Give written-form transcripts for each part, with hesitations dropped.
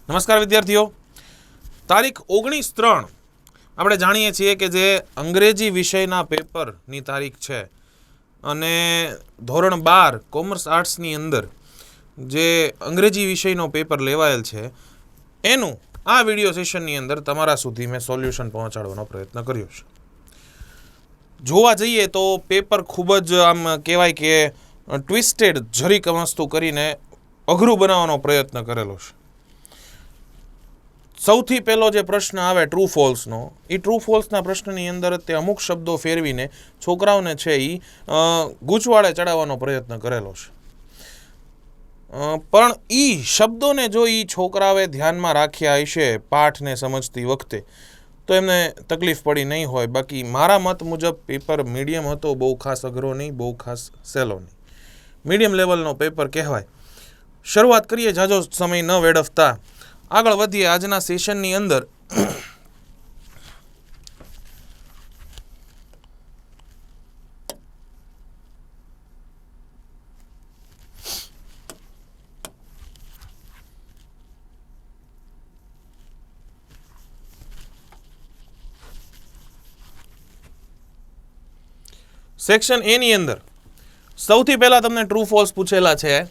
નમસ્કાર વિદ્યાર્થીઓ, તારીખ 19/3 આપણે જાણીએ છીએ કે જે અંગ્રેજી વિષયના પેપરની તારીખ છે અને ધોરણ 12 કોમર્સ આર્ટ્સની અંદર જે અંગ્રેજી વિષયનો પેપર લેવાયેલ છે એનું આ વિડીયો સેશનની અંદર તમારા સુધી મેં સોલ્યુશન પહોંચાડવાનો પ્રયત્ન કર્યો છે. જોવા જઈએ તો પેપર ખૂબ જ આમ કહેવાય કે ટ્વિસ્ટેડ જરીક વસ્તુ કરીને અઘરું બનાવવાનો પ્રયત્ન કરેલો છે. સૌથી પહેલો જે પ્રશ્ન આવે ટ્રુ ફોલ્સનો, એ ટ્રુ ફોલ્સના પ્રશ્નની અંદર તે અમુક શબ્દો ફેરવીને છોકરાઓને છે એ ગૂંચવાડે ચડાવવાનો પ્રયત્ન કરેલો છે. પણ એ શબ્દોને જો એ છોકરાઓએ ધ્યાનમાં રાખ્યા હશે પાઠને સમજતી વખતે તો એમને તકલીફ પડી નહીં હોય. બાકી મારા મત મુજબ પેપર મીડિયમ હતો, બહુ ખાસ અઘરો નહીં, બહુ ખાસ સહેલો નહીં, મીડિયમ લેવલનો પેપર કહેવાય. શરૂઆત કરીએ જાજો સમય ન વેડફતા, આગળ વધીએ આજના સેશનની અંદર. સેક્શન એ ની અંદર સૌથી પહેલા તમને ટ્રુ ફોલ્સ પૂછેલા છે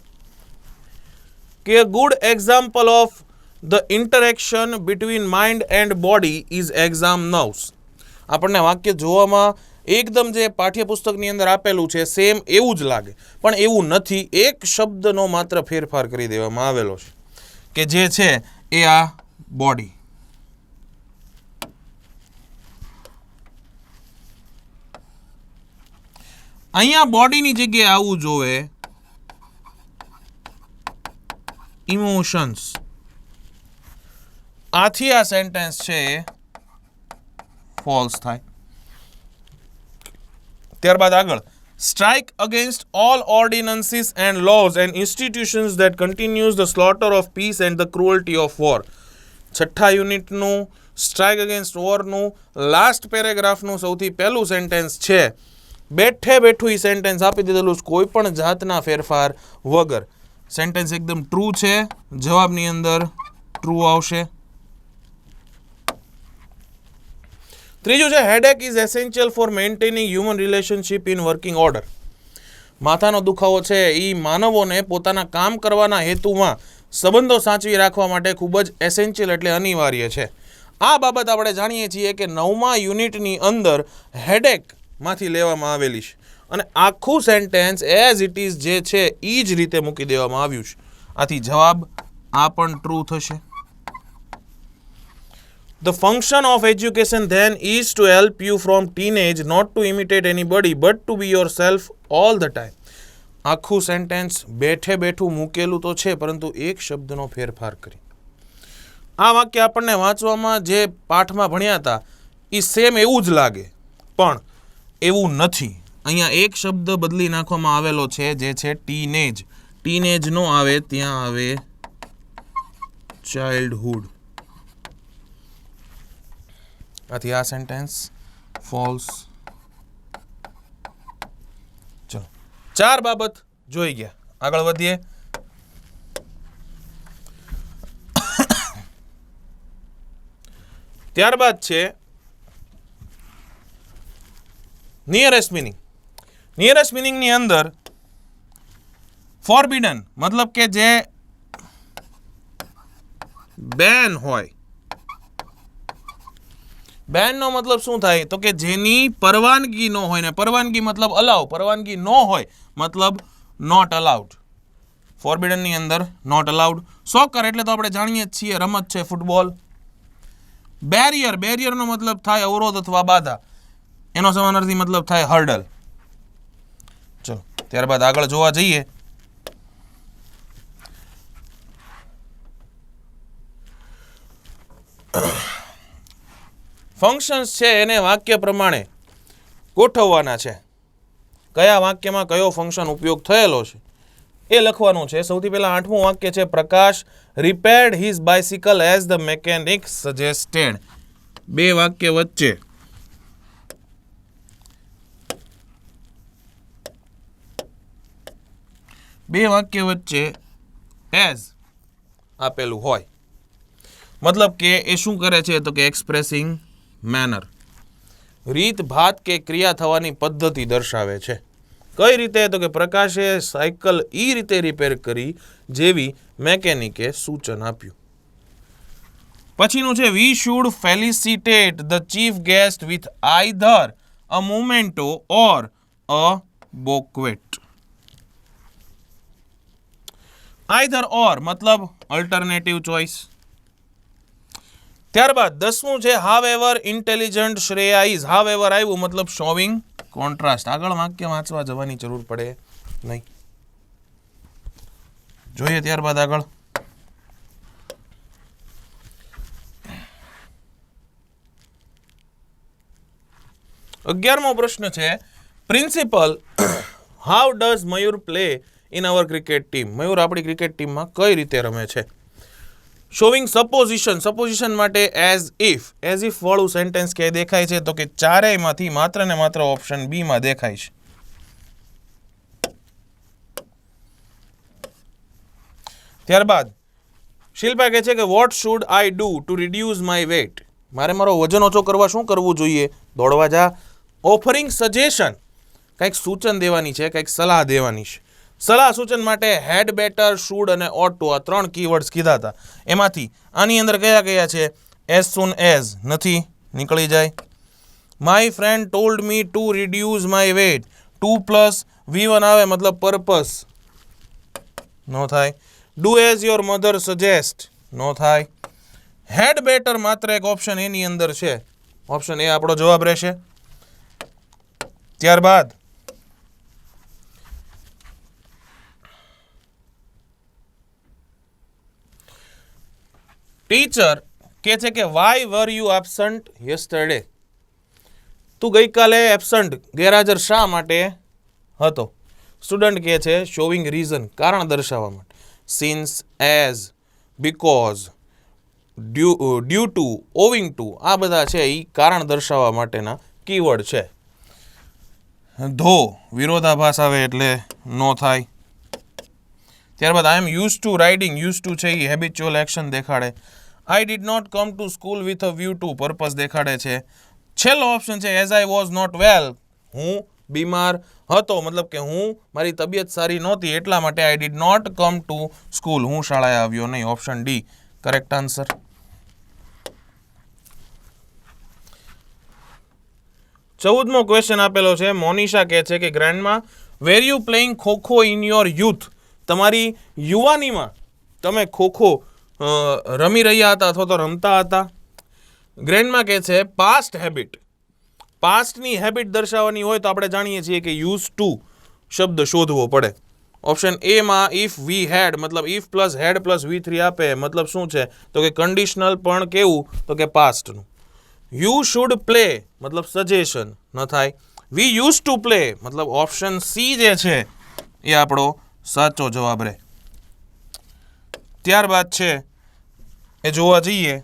કે good example of the interaction between mind and body is exam nerves. આપણને વાક્ય જોવામાં એકદમ જે પાઠ્યપુસ્તકની અંદર આપેલું છે સેમ એવું જ લાગે, પણ એવું નથી. એક શબ્દનો માત્ર ફેરફાર કરી દેવામાં આવેલો છે કે જે છે એ આ બોડી. અહીંયા બોડીની જગ્યાએ આવવું જોઈએ ઇમોશન્સ. આથી આ સેન્ટેન્સ છે એ ફોલ્સ થાય. ત્યારબાદ આગળ, strike against all ordinances and laws and institutions that continues the slaughter of peace and the cruelty of war. છઠ્ઠા યુનિટનું સ્ટ્રાઇક અગેન્સ્ટ વોરનું લાસ્ટ પેરેગ્રાફનું સૌથી પહેલું સેન્ટેન્સ છે. બેઠે બેઠું એ સેન્ટેન્સ આપી દીધેલું, કોઈ પણ જાતના ફેરફાર વગર. સેન્ટેન્સ એકદમ ટ્રુ છે, જવાબની અંદર ટ્રુ આવશે. ત્રીજું છે headache is essential four maintaining human relationship in working order. માથાનો દુખાવો છે એ માનવોને પોતાના કામ કરવાના હેતુમાં સંબંધો સાચવી રાખવા માટે ખૂબ જ એસેન્શિયલ એટલે અનિવાર્ય છે. આ બાબત આપણે જાણીએ છીએ કે 9મા યુનિટની અંદર હેડેક માંથી લેવામાં આવેલી છે અને આખું સેન્ટેન્સ એઝ ઇટ ઇઝ જે છે એ જ રીતે મૂકી દેવામાં આવ્યું છે. આથી જવાબ આ પણ ટ્રુ થશે. The function of education then is to help you from teenage not to imitate anybody but to be yourself all the time. આખું સેન્ટેન્સ બેઠે બેઠું મૂકેલું તો છે, પરંતુ એક શબ્દનો ફેરફાર કરી. આ વાક્ય આપણને વાંચવામાં જે પાઠમાં ભણ્યા હતા એ સેમ એવું જ લાગે, પણ એવું નથી. અહીંયા એક શબ્દ બદલી નાખવામાં આવેલો છે જે છે ટીનેજ. ટીનેજ નો આવે, ત્યાં આવે ચાઇલ્ડહુડ. આથી આ સેન્ટેન્સ ફોલ્સ. ચલો, 4 બાબત જોઈ ગયા, આગળ વધીએ. ત્યારબાદ છે નિયરેસ્ટ મિનિંગ. નિયરેસ્ટ મિનિંગની અંદર ફોરબિડન મતલબ કે જે બેન હોય. બેનનો મતલબ શું થાય તો કે જેની પરવાનગી ન હોય, ને પરવાનગી મતલબ અલાઉ, પરવાનગી ન હોય મતલબ નોટ અલાઉડ. ફોરબિડનની અંદર નોટ અલાઉડ. સોકર એટલે તો આપણે જાણીએ જ છીએ રમત છે ફૂટબોલ. બેરિયર, બેરિયરનો મતલબ થાય અવરોધ અથવા બાધા, એનો સમાનાર્થી મતલબ થાય હર્ડલ. ચલો, ત્યારબાદ આગળ જોવા જઈએ. ફંક્શન્સ છે એને વાક્ય પ્રમાણે ગોઠવવાના છે. કયા વાક્યમાં કયો ફંક્શન ઉપયોગ થયેલો છે એ લખવાનું છે. સૌથી પહેલા 8મું વાક્ય છે Prakash repaired his bicycle as the mechanic suggested. 2 વાક્ય વચ્ચે બે વાક્ય વચ્ચે એઝ આપેલું હોય, મતલબ કે એ શું કરે છે તો કે એક્સપ્રેસિંગ મેનર, રીત ભાત કે ક્રિયા થવાની પદ્ધતિ દર્શાવે છે. કઈ રીતે તો કે પ્રકાશે સાયકલ એ રીતે રિપેર કરી જેવી મેકેનિકે સૂચન આપ્યું. પછીનું છે we should felicitate the chief guest with either a momento or a bouquet. Either or મતલબ અલ્ટરનેટિવ ચોઇસ. ત્યારબાદ 10મું છે however intelligent Shreya is. However આવ્યું મતલબ શોવિંગ કોન્ટ્રાસ્ટ. આગળ વાક્ય વાંચવા જવાની જરૂર પડે નહીં. જોઈએ ત્યારબાદ આગળ. 11મો પ્રશ્ન છે principal how does Mayur play in our cricket team. Mayur આપણી ક્રિકેટ ટીમમાં કઈ રીતે રમે છે. Showing supposition. સપોઝિશન માટે એઝ ઇફ વાળું સેન્ટેન્સ કે દેખાય છે તો કે ચારેયમાંથી માત્ર ને માત્ર ઓપ્શન બી માં દેખાય છે. ત્યારબાદ શિલ્પા કહે છે કે what should I do to reduce my weight. મારે મારો વજન ઓછો કરવા શું કરવું જોઈએ? દોડવા જા. Offering suggestion. કંઈક સૂચન દેવાની છે, કંઈક સલાહ દેવાની છે. સલાહ સૂચન માટે હેડ, બેટર, શુડ અને ઓટ ટુ આ 3 કીવર્ડ્સ કીધા હતા. એમાંથી આની અંદર કયા કયા છે? એઝ સૂન એઝ નથી, નીકળી જાય. My friend told me to reduce my weight. 2 + V1 આવે મતલબ પર્પસ, નો થાય. Do as your mother suggest, નો થાય. હેડ બેટર માત્ર એક ઓપ્શન એની અંદર છે, ઓપ્શન એ આપણો જવાબ રહેશે. ત્યારબાદ ટીચર કહે છે કે why were you absent yesterday. તું ગઈકાલે એબસન્ટ ગેરહાજર શા માટે હતો? સ્ટુડન્ટ કહે છે શોવિંગ રીઝન, કારણ દર્શાવવા માટે. Since, as, because, due to, owing to, આ બધા છે એ કારણ દર્શાવવા માટેના કીવર્ડ છે. ધો વિરોધાભાસ આવે એટલે નો થાય. ત્યારબાદ I am use to riding. Use to છે એ હેબિચ્યુઅલ એક્શન દેખાડે. I did not come to school with a view to, purpose દેખાડે છે. છેલ્લો ઓપ્શન છે as I was not well. હું બીમાર હતો મતલબ કે હું મારી તબિયત સારી નહોતી એટલા માટે I did not come to school, હું શાળાએ આવ્યો નહીં. Option D correct answer. ચૌદમો ક્વેશ્ચન આપેલો છે. મોનિશા કહે છે કે ગ્રેન્ડમાં were you playing kho-kho in your youth. તમારી યુવાનીમાં તમે ખોખો રમી રહ્યા હતા અથવા તો રમતા હતા. ગ્રેન્ડમાં કહે છે પાસ્ટ હેબિટ. પાસ્ટની હેબિટ દર્શાવવાની હોય તો આપણે જાણીએ છીએ કે યુઝ ટુ શબ્દ શોધવો પડે. ઓપ્શન એ માં ઇફ વી હેડ મતલબ if plus had plus V3 આપે મતલબ શું છે તો કે કન્ડિશનલ પણ કેવું તો કે પાસ્ટનું. યુ શુડ પ્લે મતલબ સજેશન, ન થાય. વી યુઝ ટુ પ્લે મતલબ ઓપ્શન સી જે છે એ આપણો સાચો જવાબ રહે. ત્યારબાદ છે એ જોવા જઈએ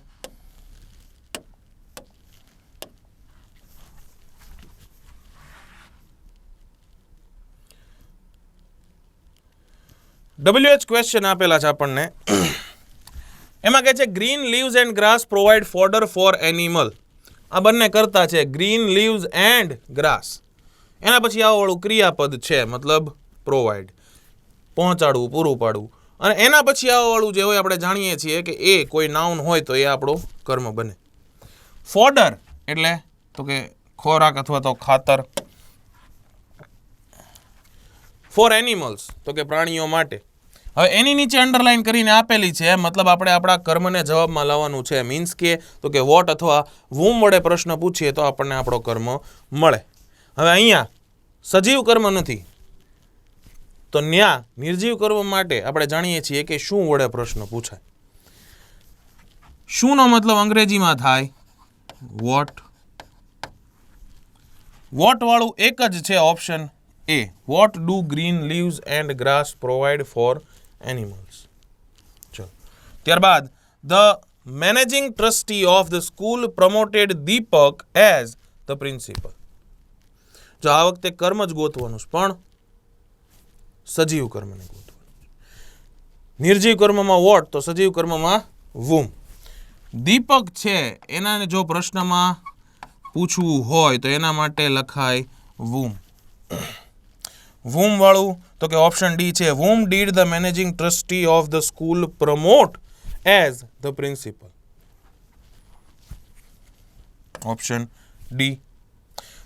WH ક્વેશ્ચન આપેલા છે આપણને. એમાં કહે છે green leaves and grass provide fodder for animal. આ બંને કરતા છે ગ્રીન લીવ્સ એન્ડ ગ્રાસ. એના પછી આવાળું ક્રિયાપદ છે મતલબ પ્રોવાઈડ, પહોંચાડવું, પૂરું પાડવું. અને એના પછી આવાળું જે હોય આપણે જાણીએ છીએ કે એ કોઈ નાઉન હોય તો એ આપણો કર્મ બને. ફોડર એટલે તો કે ખોરાક અથવા તો ખાતર. ફોર એનિમલ્સ તો કે પ્રાણીઓ માટે. હવે એની નીચે અંડરલાઈન કરીને આપેલી છે મતલબ આપણે આપણા કર્મને જવાબમાં લાવવાનું છે. મીન્સ કે તો કે વોટ અથવા વૂમ વડે પ્રશ્ન પૂછીએ તો આપણને આપણો કર્મ મળે. હવે અહીંયા સજીવ કર્મ નથી તો ન્યા નિર્જીવ કર્મ માટે આપણે જાણીએ છીએ કે શું વડે પ્રશ્ન પૂછાય. શુંનો મતલબ અંગ્રેજીમાં થાય વોટ. વોટ વાળું એક જ છે ઓપ્શન એ. What do green leaves and grass provide for animals. ચલો ત્યારબાદ the managing trustee of the school promoted Deepak as the principal. જો આ વખતે કર્મ જ ગોતવાનું પણ સજીવ કર્મને ગોતવાનું. નિર્જીવ કર્મમાં વોટ તો સજીવ કર્મમાં womb. દીપક છે એના જો પ્રશ્નમાં પૂછવું હોય તો એના માટે લખાય womb. womb વાળું તો કે ઓપ્શન ડી છે. whom did the managing trustee of the school promote as the principal? Option D.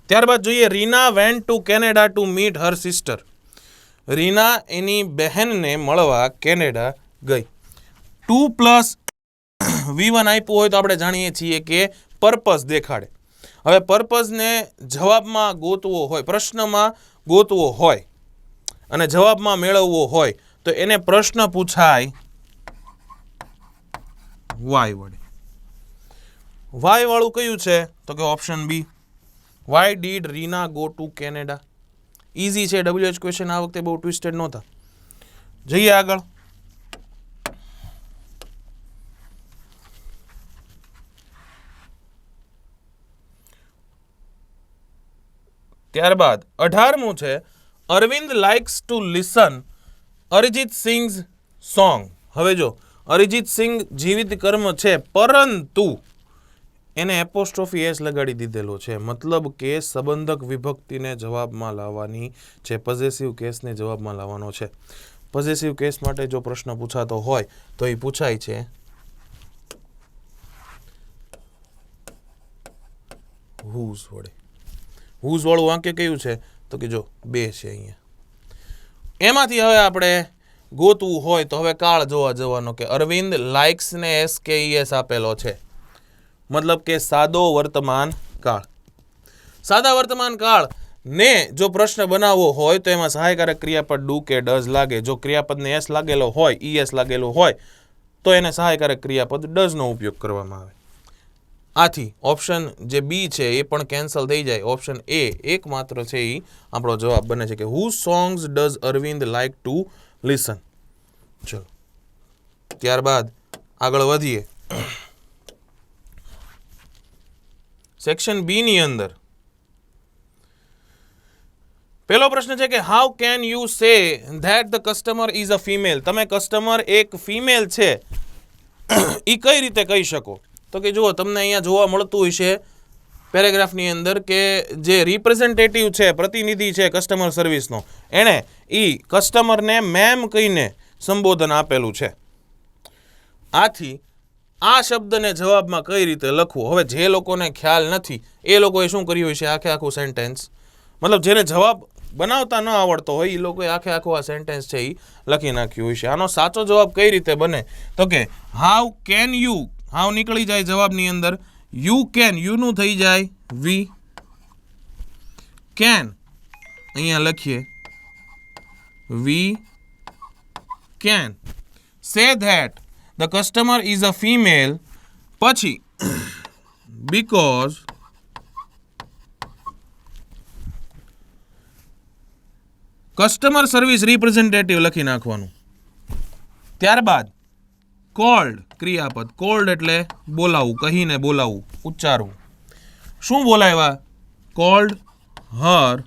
ત્યારબાદ જોઈએ Reena went to Canada to meet her sister. Reena એની બહેનને મળવા કેનેડા ગઈ. 2 + V1 આપ્યું હોય તો આપણે જાણીએ છીએ કે પર્પઝ દેખાડે. હવે પર્પઝને જવાબમાં ગોતવો હોય, પ્રશ્નમાં ગોતવો હોય અને જવાબમાં મેળવવો હોય તો એને પ્રશ્ન પૂછાય વાય વડે. વાય વાળું કયું છે તો કે option B. Why did Reena go to Canada. Easy છે. WH ક્વેશ્ચન આ વખતે બહુ ટ્વિસ્ટેડ નહોતા. જઈએ આગળ. ત્યારબાદ 18મું છે Arvind likes to listen Arijit Singh's song. હવે જો અરિજીત સિંઘ જીવિત કર્મ છે પરંતુ એને એપોસ્ટ્રોફી એસ લગાડી દીધેલો છે, મતલબ કે સંબંધક વિભક્તિને જવાબમાં લાવવાની છે, પોઝેસિવ કેસને જવાબમાં લાવવાનો છે. પોઝેસિવ કેસ માટે જો પ્રશ્ન પૂછાતો હોય તો એ પૂછાય છે હુઝ વડે. હુઝ વાળું વાક્ય કયું છે તો કે જો 2 છે અહીંયા. એમાંથી હવે આપણે ગોતવું હોય તો હવે કાળ જોવા જવાનો કે અરવિંદ લાઇક્સ ને SKES આપેલો છે, મતલબ કે સાદો વર્તમાન કાળ. સાદા વર્તમાન કાળ ને જો પ્રશ્ન બનાવવો હોય તો એમાં સહાયકારક ક્રિયાપદ ડુ કે ડઝ લાગે. જો ક્રિયાપદને એસ લાગેલો હોય, ES લાગેલો હોય તો એને સહાયકારક ક્રિયાપદ ડઝનો ઉપયોગ કરવામાં આવે. આથી ઓપ્શન જે બી છે એ પણ કેન્સલ થઈ જાય. ઓપ્શન એ એકમાત્ર છે એ આપણો જવાબ બને છે કે who songs does Arvind like to listen. ચલો ત્યારબાદ આગળ વધીએ. સેક્શન બી ની અંદર પહેલો પ્રશ્ન છે કે how can you say that the customer is a female. તમે કસ્ટમર એક ફિમેલ છે એ કઈ રીતે કહી શકો? તો કે જુઓ તમને અહીંયા જોવા મળતું હશે પેરેગ્રાફની અંદર કે જે રિપ્રેઝેન્ટેટિવ છે, પ્રતિનિધિ છે કસ્ટમર સર્વિસનો, એણે કસ્ટમરને મેમ કહીને સંબોધન આપેલું છે. આથી આ શબ્દને જવાબમાં કઈ રીતે લખવું? હવે જે લોકોને ખ્યાલ નથી એ લોકોએ શું કર્યું છે આખું સેન્ટેન્સ, મતલબ જેને જવાબ બનાવતા ન આવડતો હોય એ લોકોએ આખું આ સેન્ટેન્સ છે એ લખી નાખ્યું હોય છે. આનો સાચો જવાબ કઈ રીતે બને તો કે હાઉ કેન યુ, હાઉ નીકળી જાય જવાબની અંદર, યુ કેન, યુનું થઈ જાય વી, કેન અહીંયા લખીએ we can say that the customer is a female, પછી બીકોઝ કસ્ટમર સર્વિસ રિપ્રેઝેન્ટેટિવ લખી નાખવાનું. ત્યારબાદ કોલ્ડ ક્રિયાપદ, કોલ્ડ એટલે બોલાવવું, કહીને બોલાવવું, ઉચ્ચારવું. શું બોલાવ્યા? કોલ્ડ હર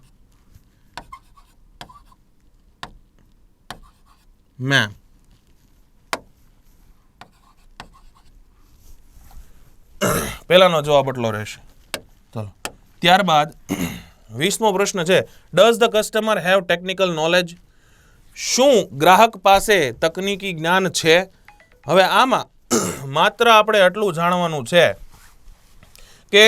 મેમ. પહેલાનો જવાબ એટલો રહેશે. ચલો ત્યારબાદ 20મો પ્રશ્ન છે does the customer have technical knowledge. શું ગ્રાહક પાસે તકનીકી જ્ઞાન છે? હવે આમાં માત્ર આપણે એટલું જાણવાનું છે કે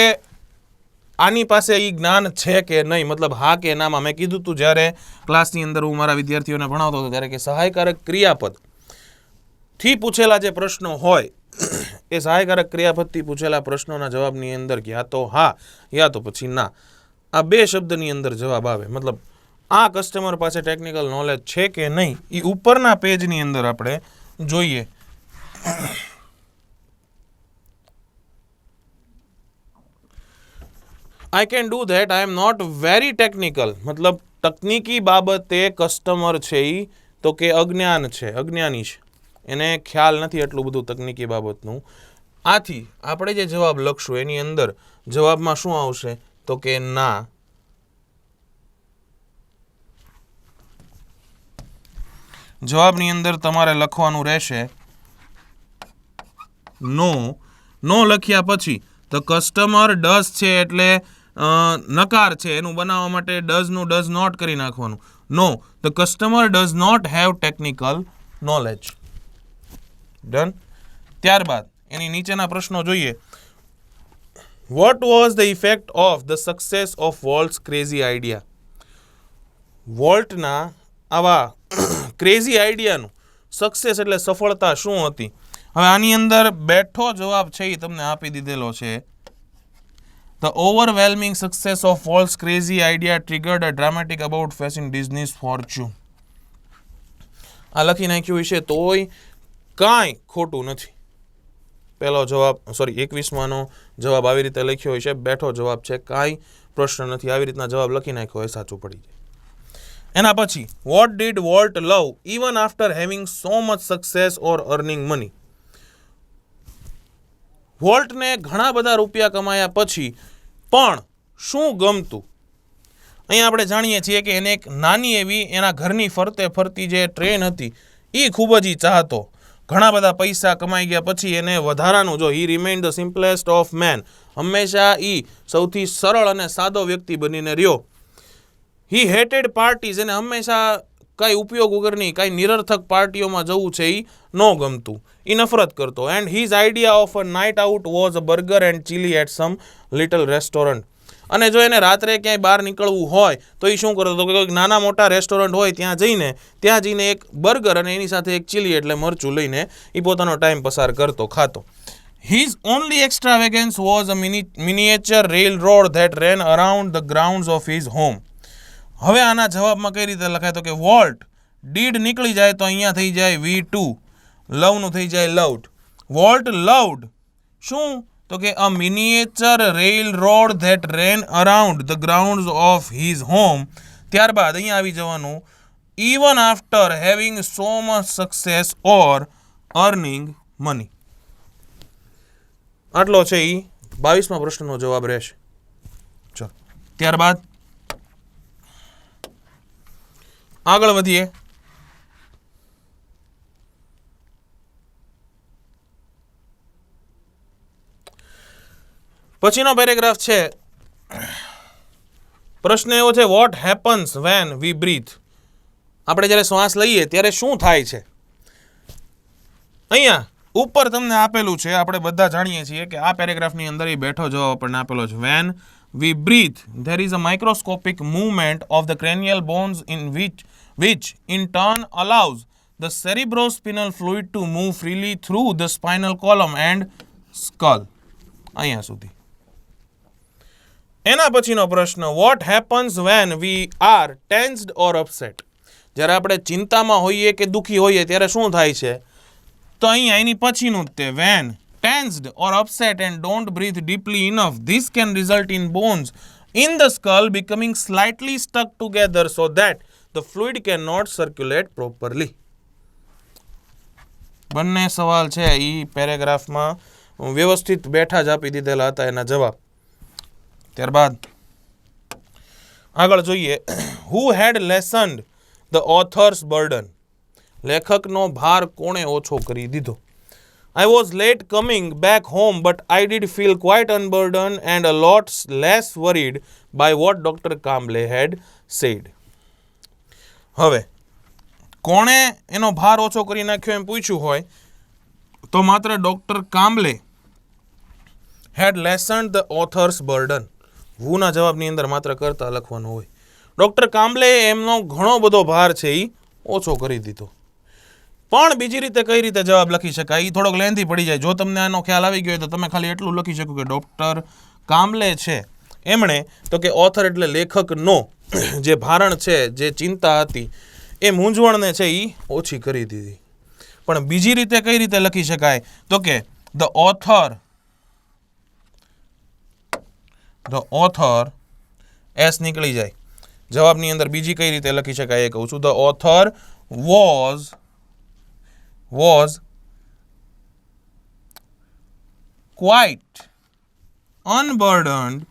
આની પાસે એ જ્ઞાન છે કે નહીં, મતલબ હા કે નામાં. મેં કીધું હતું જ્યારે ક્લાસની અંદર હું મારા વિદ્યાર્થીઓને ભણાવતો હતો ત્યારે કે સહાયકારક ક્રિયાપદ થી પૂછેલા જે પ્રશ્નો હોય એ સહાયકારક ક્રિયાપદથી પૂછેલા પ્રશ્નોના જવાબની અંદર યા તો હા યા તો પછી ના, આ 2 શબ્દની અંદર જવાબ આવે. મતલબ આ કસ્ટમર પાસે ટેકનિકલ નોલેજ છે કે નહીં એ ઉપરના પેજની અંદર આપણે જોઈએ. I can do that. I am not very technical. મતલબ તકનીકી બાબતે કસ્ટમર છે એ તો કે અજ્ઞાની છે, એને ખ્યાલ નથી એટલું બધું તકનીકી બાબતનું. આથી આપણે જે જવાબ લખશું એની અંદર જવાબમાં શું આવશે તો કે ના. જવાબની અંદર તમારે લખવાનું રહેશે નો લખ્યા પછી ધ કસ્ટમર ડઝ છે એટલે નકાર છે, એનું બનાવવા માટે ડઝનું ડઝ નોટ કરી નાખવાનું. No, the customer does not have technical knowledge. Done. ત્યારબાદ એની નીચેના પ્રશ્નો જોઈએ. What was the effect of the success of Walt's crazy idea? વોલ્ટના આવા ક્રેઝી આઈડિયાનું સક્સેસ એટલે સફળતા શું હતી? હવે આની અંદર બેઠો જવાબ છે એ તમને આપી દીધેલો છે. The overwhelming success of Walt's crazy idea triggered a dramatic about facing Disney's fortune. આ લખી નાખ્યું છે તોય કાંઈ ખોટું નથી. પહેલો જવાબ 21માંનો જવાબ આવી રીતે લખ્યો હોય છે. બેઠો જવાબ છે, કાંઈ પ્રશ્ન નથી. આવી રીતના જવાબ લખી નાખ્યો હોય સાચું પડી જાય. એના પછી what did Walt love even after having so much success or earning money? વોલ્ટને ઘણા બધા રૂપિયા કમાયા પછી પણ શું ગમતું? અહીંયા આપણે જાણીએ છીએ કે એને એક નાની એવી એના ઘરની ફરતે ફરતી જે ટ્રેન હતી એ ખૂબ જ ચાહતો. ઘણા બધા પૈસા કમાઈ ગયા પછી એને વધારાનું જો હી રિમેઇન્ડ ધ સિમ્પલેસ્ટ ઓફ મેન, હંમેશા એ સૌથી સરળ અને સાદો વ્યક્તિ બનીને રહ્યો. હી હેટેડ પાર્ટીઝ, એને હંમેશા કાંઈ ઉપયોગ વગરની કાંઈ નિરર્થક પાર્ટીઓમાં જવું છે એ ન ગમતું, એ નફરત કરતો. And his idea of a night out was a burger and chili at some little restaurant. અને જો એને રાત્રે ક્યાંય બહાર નીકળવું હોય તો એ શું કરતો? કે કોઈક નાના મોટા રેસ્ટોરન્ટ હોય ત્યાં જઈને એક બર્ગર અને એની સાથે એક ચીલી એટલે મરચું લઈને એ પોતાનો ટાઈમ પસાર કરતો, ખાતો. His only extravagance was a miniature railroad that ran around the grounds of his home. હવે આના જવાબમાં કઈ રીતે લખાય તો કે વોલ્ટ ડીડ નીકળી જાય તો અહીંયા થઈ જાય V2, લવનું થઈ જાય લવ્ડ. વોલ્ટ લવ્ડ શું તો કે a miniature railroad that ran around the grounds of his home. ત્યારબાદ અહીંયા આવી જવાનું even after having so much success or earning money. આટલો છે એ 22મા પ્રશ્નનો જવાબ રહેશે. ચલો ત્યારબાદ આગળ વધીએ. પછીનો પેરેગ્રાફ છે. પ્રશ્ન એવો છે what happens when we breathe? આપણે જ્યારે શ્વાસ લઈએ ત્યારે શું થાય છે? અહીંયા ઉપર તમને આપેલું છે, આપણે બધા જાણીએ છીએ કે આ પેરેગ્રાફની અંદર એ બેઠો જવાબ આપણને આપેલો છે. When we breathe, there is a microscopic movement of the cranial bones in which in turn allows the cerebrospinal fluid to move freely through the spinal column and skull. અહીંયા સુધી. એના પછીનો પ્રશ્ન what happens when we are tensed or upset? જ્યારે આપણે ચિંતામાં હોઈએ કે દુઃખી હોઈએ ત્યારે શું થાય છે? તો અહીંયા એની પછીનું જ તે when tensed or upset and don't breathe deeply enough, this can result in bones in the skull becoming slightly stuck together so that the fluid cannot circulate properly. બંને સવાલ છે એ પેરેગ્રાફમાં વ્યવસ્થિત બેઠા જ આપી દીધેલા હતા એના જવાબ. ત્યારબાદ આગળ જોઈએ. Who had lessened the author's burden? લેખકનો ભાર કોણે ઓછો કરી દીધો? I was late coming back home, but I did feel quite unburdened and a lot less worried by what Dr. Kamble had said. હવે કોણે એનો ભાર ઓછો કરી નાખ્યો એમ પૂછ્યું હોય તો માત્ર doctor Kamble had lessened the author's burden. વૂના જવાબની અંદર માત્ર કરતા લખવાનું હોય. ડોક્ટર કામ્બલે એમનો ઘણો બધો ભાર છે એ ઓછો કરી દીધો. પણ બીજી રીતે કઈ રીતે જવાબ લખી શકાય એ થોડોક લેન્થી પડી જાય. જો તમને આનો ખ્યાલ આવી ગયો તો તમે ખાલી એટલું લખી શકો કે ડોક્ટર કામ્બલે છે એમણે તો કે ઓથર એટલે લેખકનો જે ભારણ છે, જે ચિંતા હતી એ મૂંઝવણને છે એ ઓછી કરી દીધી. પણ બીજી રીતે કઈ રીતે લખી શકાય તો કે ધ ઓથર એસ નીકળી જાય. જવાબની અંદર બીજી કઈ રીતે લખી શકાય એ કહું છું. The author was quite unburdened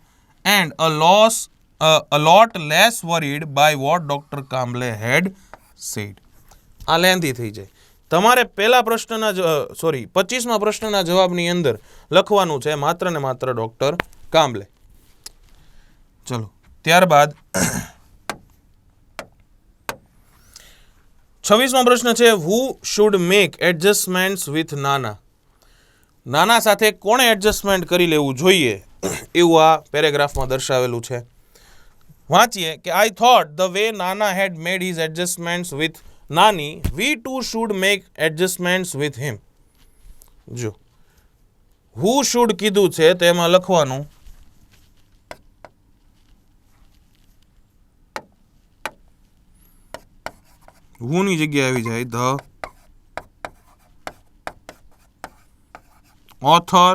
and a lot less worried by what Dr. Kamble had said. આ લેન્ધી થઈ જાય. તમારે પહેલા પ્રશ્નના 25મા પ્રશ્નના જવાબની અંદર લખવાનું છે માત્ર ને માત્ર ડોક્ટર કામ્બલે. ચલો ત્યારબાદ 26મો પ્રશ્ન છે હુ શુડ મેક એડજસ્ટમેન્ટ્સ વિથ નાના. નાના સાથે કોણે એડજસ્ટમેન્ટ કરી લેવું જોઈએ એવું આ પેરેગ્રાફમાં દર્શાવેલું છે. વાંચીએ કે I thought the way Nana had made his adjustments with Nani we too should make adjustments with him. જો હુ શુડ કીધું છે તો એમાં લખવાનું હુની જગ્યાએ આવી જાય the author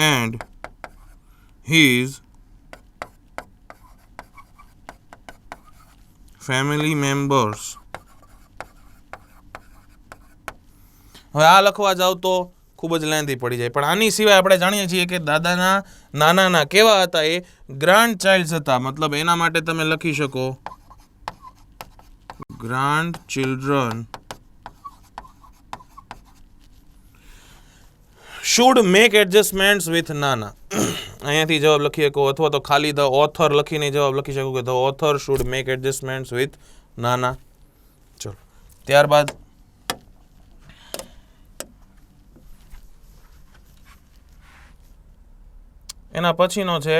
and his family members. હવે આ લખવા જાવ તો ખૂબ જ લેન્ધી પડી જાય, પણ આની સિવાય આપણે જાણીએ છીએ કે દાદાના નાનાના કેવા હતા, એ ગ્રાન્ડ ચાઇલ્ડ્સ હતા. મતલબ એના માટે તમે લખી શકો grand children should make adjustments with નાના. અહીંયાથી જવાબ લખી શકો, અથવા તો ખાલી ધ ઓથર લખીને જવાબ લખી શકો કે the author should make adjustments with નાના. ચલો ત્યારબાદ એના પછીનો છે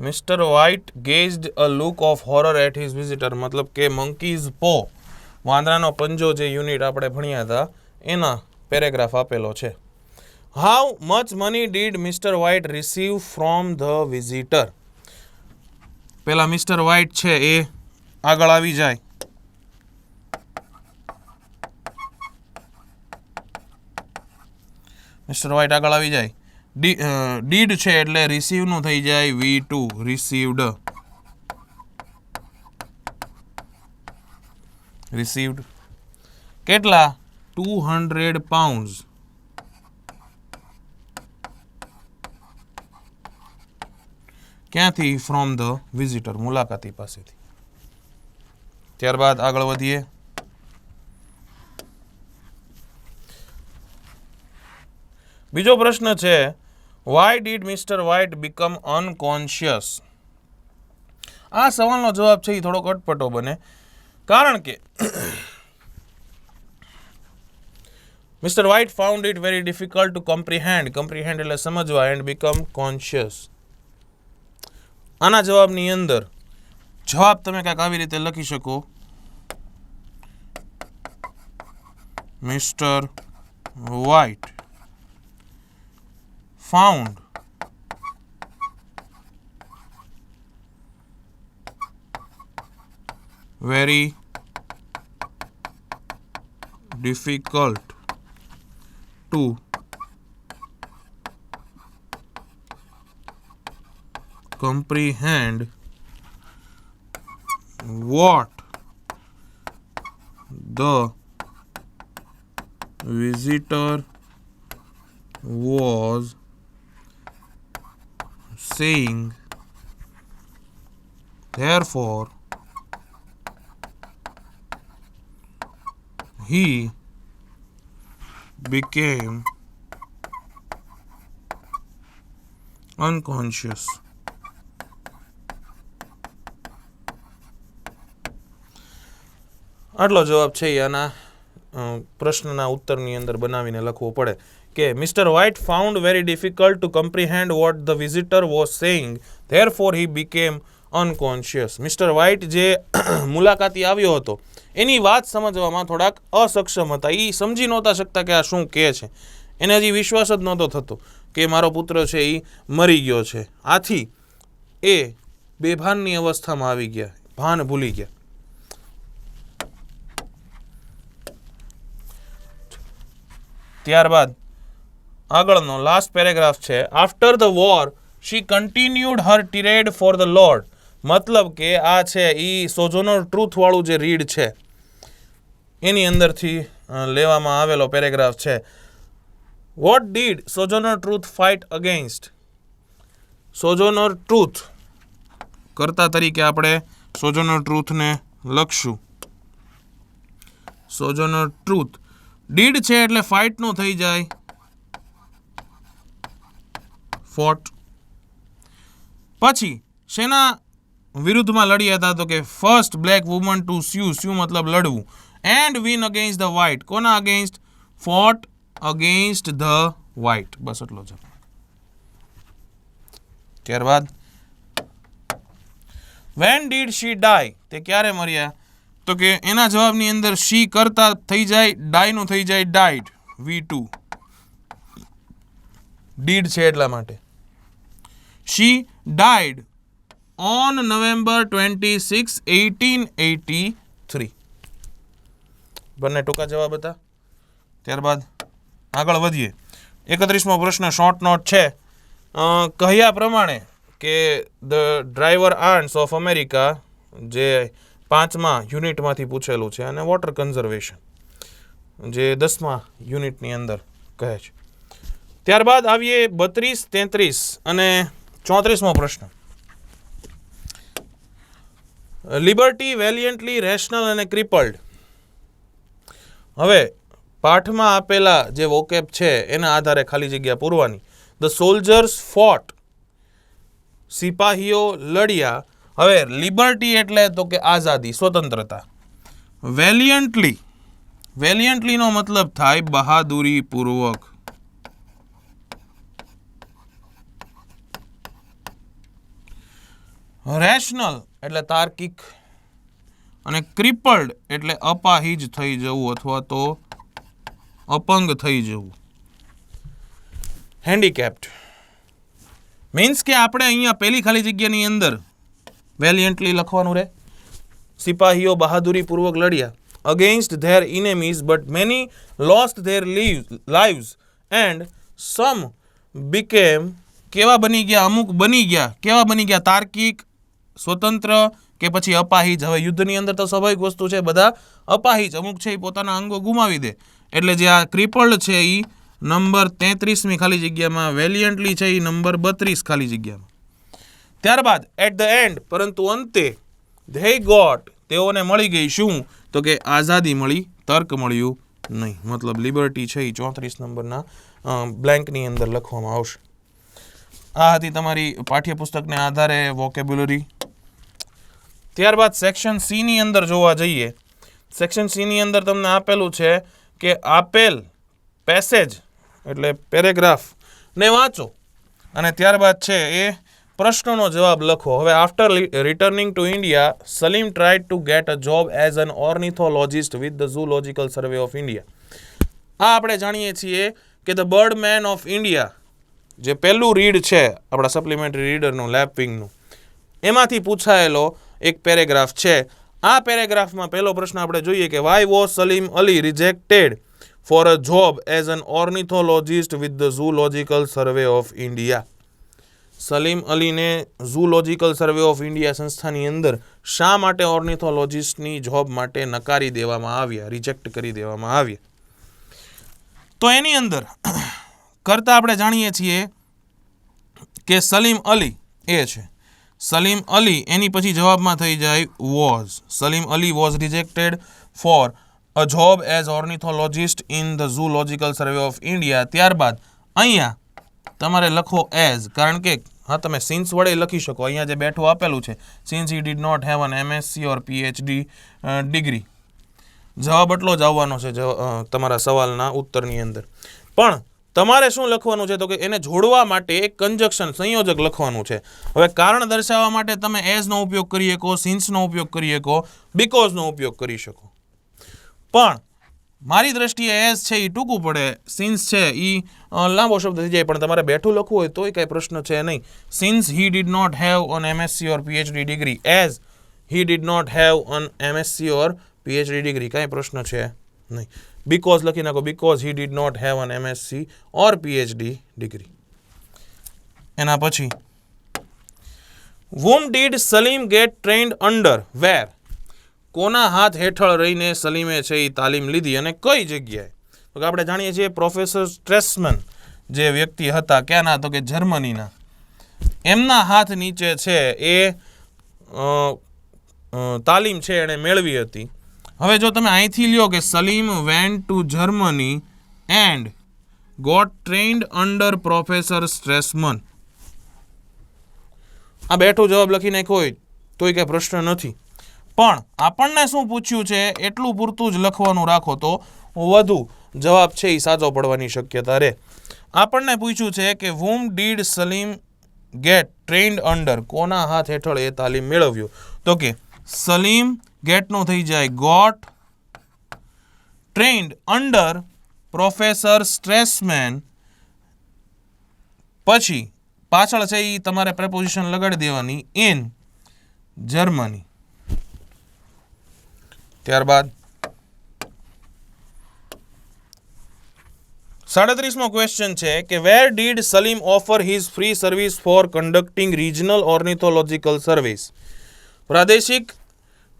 mister White gazed a look of horror at his visitor. મતલબ કે મંકીઝ પો, વાંદરાનો પંજો જે યુનિટ આપણે ભણ્યા હતા એના પેરેગ્રાફ આપેલો છે. How much money did Mr White receive from the visitor. પેલા મિસ્ટર વ્હાઇટ છે એ આગળ આવી જાય. મિસ્ટર વ્હાઇટ આગળ આવી જાય. ડીડ છે એટલે રિસીવનું થઈ જાય V2, રિસીવ્ડ. રિસીવ્ડ કેટલા? 200 pounds. ક્યાંથી? ફ્રોમ ધ વિઝિટર, મુલાકાતી પાસેથી. ત્યારબાદ આગળ વધીએ. બીજો પ્રશ્ન છે why did Mr White become unconscious. આ સવાલનો જવાબ છે એ થોડોક અટપટો બને, કારણ કે mister White found it very difficult to comprehend. Comprehend એટલે સમજવા, એન્ડ બીકમ કોન્શિયસ. આના જવાબની અંદર જવાબ તમે કાંઈક આવી રીતે લખી શકો, Mr White found very difficult to comprehend what the visitor was saying, therefore he became unconscious. આટલો જવાબ છે આના પ્રશ્નના ઉત્તરની અંદર બનાવીને લખવો પડે કે mister White found very difficult to comprehend what the visitor was saying, therefore he became unconscious. Mister White જે મુલાકાતી આવ્યો હતો એની વાત સમજવામાં થોડાક અસક્ષમ હતા. એ સમજી નહોતા શકતા કે આ શું કહે છે. એને હજી વિશ્વાસ જ નહોતો થતો કે મારો પુત્ર છે એ મરી ગયો છે. આથી એ બેભાનની અવસ્થામાં આવી ગયા, ભાન ભૂલી ગયા. ત્યારબાદ આગળનો લાસ્ટ પેરેગ્રાફ છે after the war she continued her tirade for the Lord. મતલબ કે આ છે એ સોજોનર ટ્રુથ વાળું જે રીડ છે એની અંદરથી લેવામાં આવેલો પેરેગ્રાફ છે. What did Sojourner Truth fight against. Sojourner Truth કર્તા તરીકે આપણે સોજોનર ટ્રુથને લખશું. સોજોનર ટ્રુથ. ડીડ છે એટલે ફાઇટ નો થઈ જાય ફોટ. પછી શેના વિરુદ્ધમાં લડ્યા હતા? તો કે first black woman to sue મતલબ લડવું. And win against the white. કોના against? Fought against the white. બસ એટલો જ. ત્યારબાદ વેન ડીડ શી ડાય, તે ક્યારે મર્યા? તો કે એના જવાબની અંદર શી કરતા થઈ જાય ડાય નું થઈ જાય ડાઇડ. V2 ડીડ છે એટલા માટે. શી ડાઇડ ઓન નવેમ્બર 26, 1883. બંને ટૂંકા જવાબ હતા. ત્યારબાદ આગળ વધીએ. 31મો પ્રશ્ન શોર્ટ નોટ છે. કહ્યા પ્રમાણે કે ધ ડ્રાઈવર આર્ન્સ ઓફ અમેરિકા, જે 5મા યુનિટમાંથી પૂછેલું છે, અને વોટર કન્ઝર્વેશન જે 10મા યુનિટની અંદર કહે છે. ત્યારબાદ આવીએ 32, 33 અને 34મો પ્રશ્ન. લિબર્ટી, વેલિયન્ટલી, રેશનલ અને ક્રિપલ્ડ. હવે પાઠમાં આપેલા જે વોકેબ છે એના આધારે ખાલી જગ્યા પૂરવાની. ધ સોલ્જર્સ ફોટ, સિપાહીઓ લડ્યા. હવે લિબર્ટી એટલે તો કે આઝાદી, સ્વતંત્રતા. વેલિયન્ટલી નો મતલબ થાય બહાદુરી પૂર્વક. રેશનલ એટલે તાર્કિક, અને ક્રિપલ્ડ એટલે અપાહિજ થઈ જવું અથવા તો અપંગ થઈ જવું. હેન્ડીકેપ્ડ મીન્સ કે આપણે અહીંયા પહેલી ખાલી જગ્યાની અંદર વેલિયન્ટલી લખવાનું રહે. સિપાહીઓ બહાદુરીપૂર્વક લડ્યા against their enemies but many lost their lives and some became. કેવા બની ગયા? અમુક બની ગયા. કેવા બની ગયા? તાર્કિક, સ્વતંત્ર કે પછી અપાહિજ. હવે યુદ્ધની અંદર તો સ્વાભાવિક વસ્તુ છે, બધા અપાહિજ. અમુક છે એ પોતાના અંગો ગુમાવી દે. એટલે જે આ ક્રિપલ્ડ છે એ નંબર 33મી ખાલી જગ્યામાં, વેલિયન્ટલી છે એ નંબર 32 ખાલી જગ્યામાં. ત્યારબાદ એટ ધ એન્ડ, પરંતુ અંતે, ધે ગોટ, તેઓને મળી ગઈ શું? તો કે આઝાદી મળી, તર્ક મળ્યું નહીં. મતલબ લિબર્ટી છે એ 34 નંબરના બ્લેન્કની અંદર લખવામાં આવશે. આ હતી તમારી પાઠ્યપુસ્તકને આધારે વોકેબ્યુલરી. ત્યારબાદ સેક્શન સી ની અંદર જોવા જઈએ. સેક્શન સી ની અંદર તમને આપેલું છે કે આપેલ પેસેજ એટલે પેરેગ્રાફ ને વાંચો અને ત્યારબાદ છે એ પ્રશ્નોનો જવાબ લખો. હવે after returning to India, Salim tried to get a job as an ornithologist with the Zoological Survey of India. આ આપણે જાણીએ છીએ કે the bird man of India, જે પહેલું રીડ છે આપણા સપ્લિમેન્ટરી રીડરનું, લેપવિંગનું, એમાંથી પૂછાયેલો એક પેરેગ્રાફ છે. આ પેરેગ્રાફમાં પહેલો પ્રશ્ન આપણે જોઈએ કે why was Salim Ali rejected for a job as an ornithologist with the Zoological Survey of India. Salim અલીને ઝૂલોજિકલ સર્વે ઓફ ઇન્ડિયા સંસ્થાની અંદર શા માટે ઓર્નિથોલોજિસ્ટની જોબ માટે નકારી દેવામાં આવ્યા, રિજેક્ટ કરી દેવામાં આવ્યા? તો એની અંદર કરતા આપણે જાણીએ છીએ કે સલીમ અલી એ છે. સલીમ અલી એની પછી જવાબમાં થઈ જાય was. Salim Ali was rejected for a job as ornithologist in the Zoological Survey of India. ત્યારબાદ અહીંયા તમારે લખો એઝ, કારણ કે હા તમે સિન્સ વડે લખી શકો. અહીંયા જે બેઠું આપેલું છે, since he did not have an MSc or PhD degree. જવાબ એટલો જ આવવાનો છે તમારા સવાલના ઉત્તરની અંદર. પણ તમારે શું લખવાનું છે? તો કે એને જોડવા માટે એક કંજક્શન, સંયોજક લખવાનું છે. હવે કારણ દર્શાવવા માટે તમે એઝનો ઉપયોગ કરી શકો, સિન્સનો ઉપયોગ કરી શકો, બીકોઝનો ઉપયોગ કરી શકો. પણ મારી દ્રષ્ટિએ એઝ છે એ ટૂંકું પડે, સિન્સ છે એ લાંબો શબ્દ થઈ જાય. પણ તમારે બેઠું લખવું હોય તોય કાંઈ પ્રશ્ન છે નહીં. Since he did not have an MSc or PhD degree, as he did not have an MSc or PhD degree, કાંઈ પ્રશ્ન છે નહીં. બીકોઝ લખી નાખો, because he did not have an MSc or PhD degree. એના પછી whom did Salim get trained under, where, કોના હાથ હેઠળ રહીને સલીમે છે એ તાલીમ લીધી અને કઈ જગ્યાએ? તો આપણે જાણીએ છીએ પ્રોફેસર સ્ટ્રેસમન જે વ્યક્તિ હતા, ક્યાંના? તો કે જર્મનીના. એમના હાથ નીચે છે એ તાલીમ છે એણે મેળવી હતી. હવે જો તમે અહીંથી લ્યો કે Salim went to Germany and got trained under professor Stresemann. આ બેઠો જવાબ લખી નાખ્યો હોય તોય કંઈ પ્રશ્ન નથી, પણ આપણને શું પૂછ્યું છે એટલું પૂરતું જ લખવાનું રાખો તો વધુ જવાબ છે એ સાચો પડવાની શક્યતા રહે. આપણને પૂછ્યું છે કે whom did Salim get trained under, કોના હાથ હેઠળ એ તાલીમ મેળવ્યો, તો કે સલીમ ગેટનું થઈ જાય ગોટ ટ્રેન્ડ અંડર પ્રોફેસર સ્ટ્રેસમેન, પછી પાછળ છે એ તમારે પ્રેપોઝિશન લગાડી દેવાની ઇન જર્મની. ત્યારબાદ 37મો ક્વેશ્ચન છે કે where did Salim offer his free service for conducting regional ornithological service. પ્રાદેશિક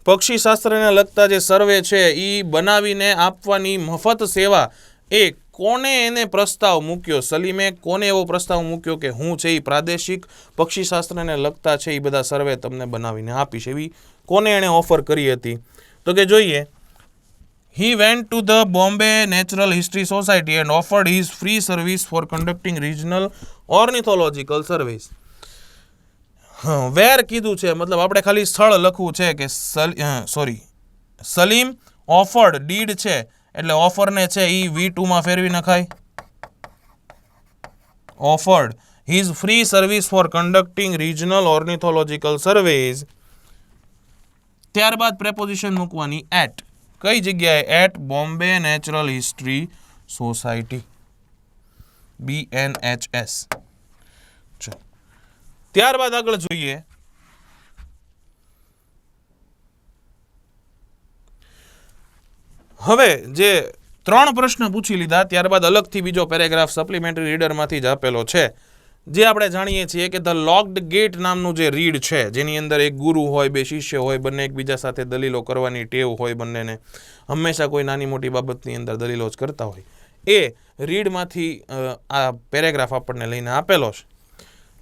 પક્ષીશાસ્ત્રને લગતા જે સર્વે છે એ બનાવીને આપવાની મફત સેવા એ કોને એને પ્રસ્તાવ મૂક્યો, સલીમે કોને એવો પ્રસ્તાવ મૂક્યો કે હું છે એ પ્રાદેશિક પક્ષીશાસ્ત્રને લગતા છે એ બધા સર્વે તમને બનાવીને આપીશ, એવી કોને એણે ઓફર કરી હતી, તો કે જોઈએ he went to the Bombay Natural History Society and offered his free service for conducting regional ornithological surveys. વેર કીધું છે મતલબ આપણે ખાલી સ્થળ લખવું છે કે સલીમ ઓફર્ડ, ડીડ છે એટલે ઓફરને છે એ V2 માં ફેરવી નખાય, offered his free service for conducting regional ornithological surveys. ત્યારબાદ પ્રેપોઝિશન મૂકવાની એટ, કઈ જગ્યાએ, at Bombay Natural History Society BNHS. ત્યારબાદ આગળ જોઈએ હવે જે 3 પ્રશ્ન પૂછી લીધા ત્યારબાદ અલગથી બીજો પેરેગ્રાફ સપ્લિમેન્ટરી રીડરમાંથી જ આપેલો છે, જે આપણે જાણીએ છીએ કે ધ લોકડ ગેટ નામનું જે રીડ છે જેની અંદર એક ગુરુ હોય, 2 શિષ્ય હોય, બંને એકબીજા સાથે દલીલો કરવાની ટેવ હોય, બંનેને હંમેશા કોઈ નાની મોટી બાબતની અંદર દલીલો જ કરતા હોય, એ રીડમાંથી આ પેરેગ્રાફ આપણને લઈને આપેલો છે.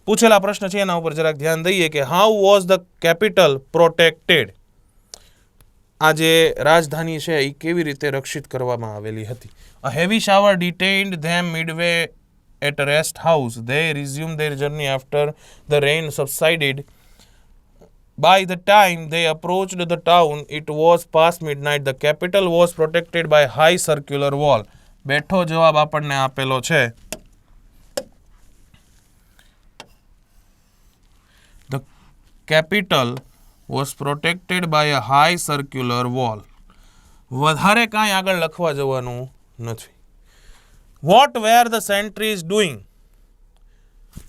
પૂછેલા પ્રશ્ન છે એના ઉપર જરાક ધ્યાન દઈએ કે how was the capital protected, આ જે રાજધાની છે એ કેવી રીતે રક્ષિત કરવામાં આવેલી હતી. A heavy shower detained them midway at a rest house. They resumed their journey after the rain subsided. By the time they approached the town, it was past midnight. The capital was protected by high circular wall. બેઠો જવાબ આપણને આપેલો છે. The capital was protected by a high circular wall. વધારે કાંઈ આગળ લખવા જવાનું નથી. What were the sentries doing?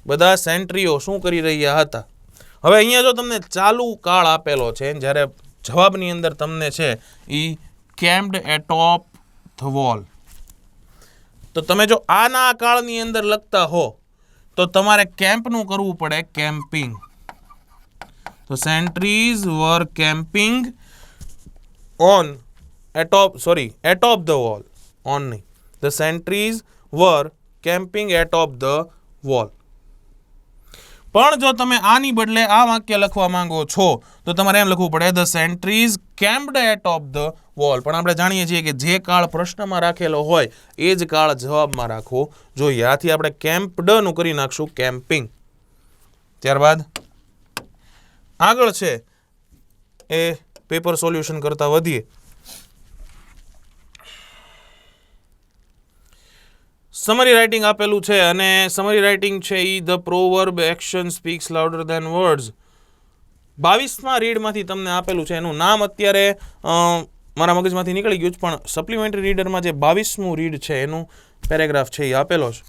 બધા સેન્ટ્રીઓ શું કરી રહ્યા હતા? હવે અહીંયા જો તમને ચાલુ કાળ આપેલો છે જ્યારે જવાબની અંદર તમને છે ઈ camped atop the wall, તો તમે જો આના કાળની અંદર લખતા હો તો તમારે કેમ્પનું કરવું પડે, કેમ્પિંગ. તો sentries were camping atop the wall. On નહીં, the sentries were camping atop the wall. પણ જો તમે આની બદલે આ વાક્ય લખવા માંગો છો તો તમારે એમ લખવું પડે, the sentries camped atop the wall. પણ આપણે જાણીએ છીએ કે જે કાળ પ્રશ્નમાં રાખેલો હોય એ જ કાળ જવાબમાં રાખવો જોઈએ. આથી આપણે camped નું કરી નાખશું camping. ત્યારબાદ આગળ છે એ પેપર સોલ્યુશન કરતા વધીએ. સમરી રાઇટિંગ આપેલું છે અને સમરી રાઇટિંગ છે એ the proverb action speaks louder than words 22મા રીડમાંથી તમને આપેલું છે. એનું નામ અત્યારે મારા મગજમાંથી નીકળી ગયું છે, પણ સપ્લિમેન્ટરી રીડરમાં જે 22મું રીડ છે એનું પેરેગ્રાફ છે એ આપેલો છે.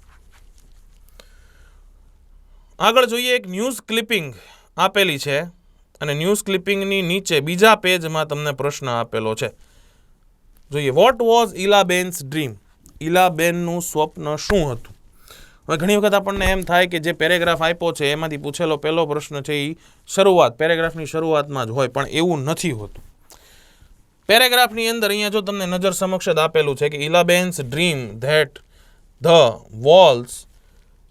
આગળ જોઈએ, એક ન્યૂઝ ક્લિપિંગ આપેલી છે અને ન્યૂઝ ક્લિપિંગની નીચે બીજા પેજમાં તમને પ્રશ્ન આપેલો છે. જોઈએ, વોટ વોઝ ઇલાબેન્સ ડ્રીમ? ઇલાબેનનું સ્વપ્ન શું હતું? હવે ઘણી વખત આપણને એમ થાય કે જે પેરેગ્રાફ આપ્યો છે એમાંથી પૂછેલો પહેલો પ્રશ્ન છે એ પેરેગ્રાફની શરૂઆતમાં જ હોય, પણ એવું નથી હોતું. પેરેગ્રાફની અંદર અહીંયા જો તમને નજર સમક્ષ જ આપેલું છે કે Elaben's dream that the walls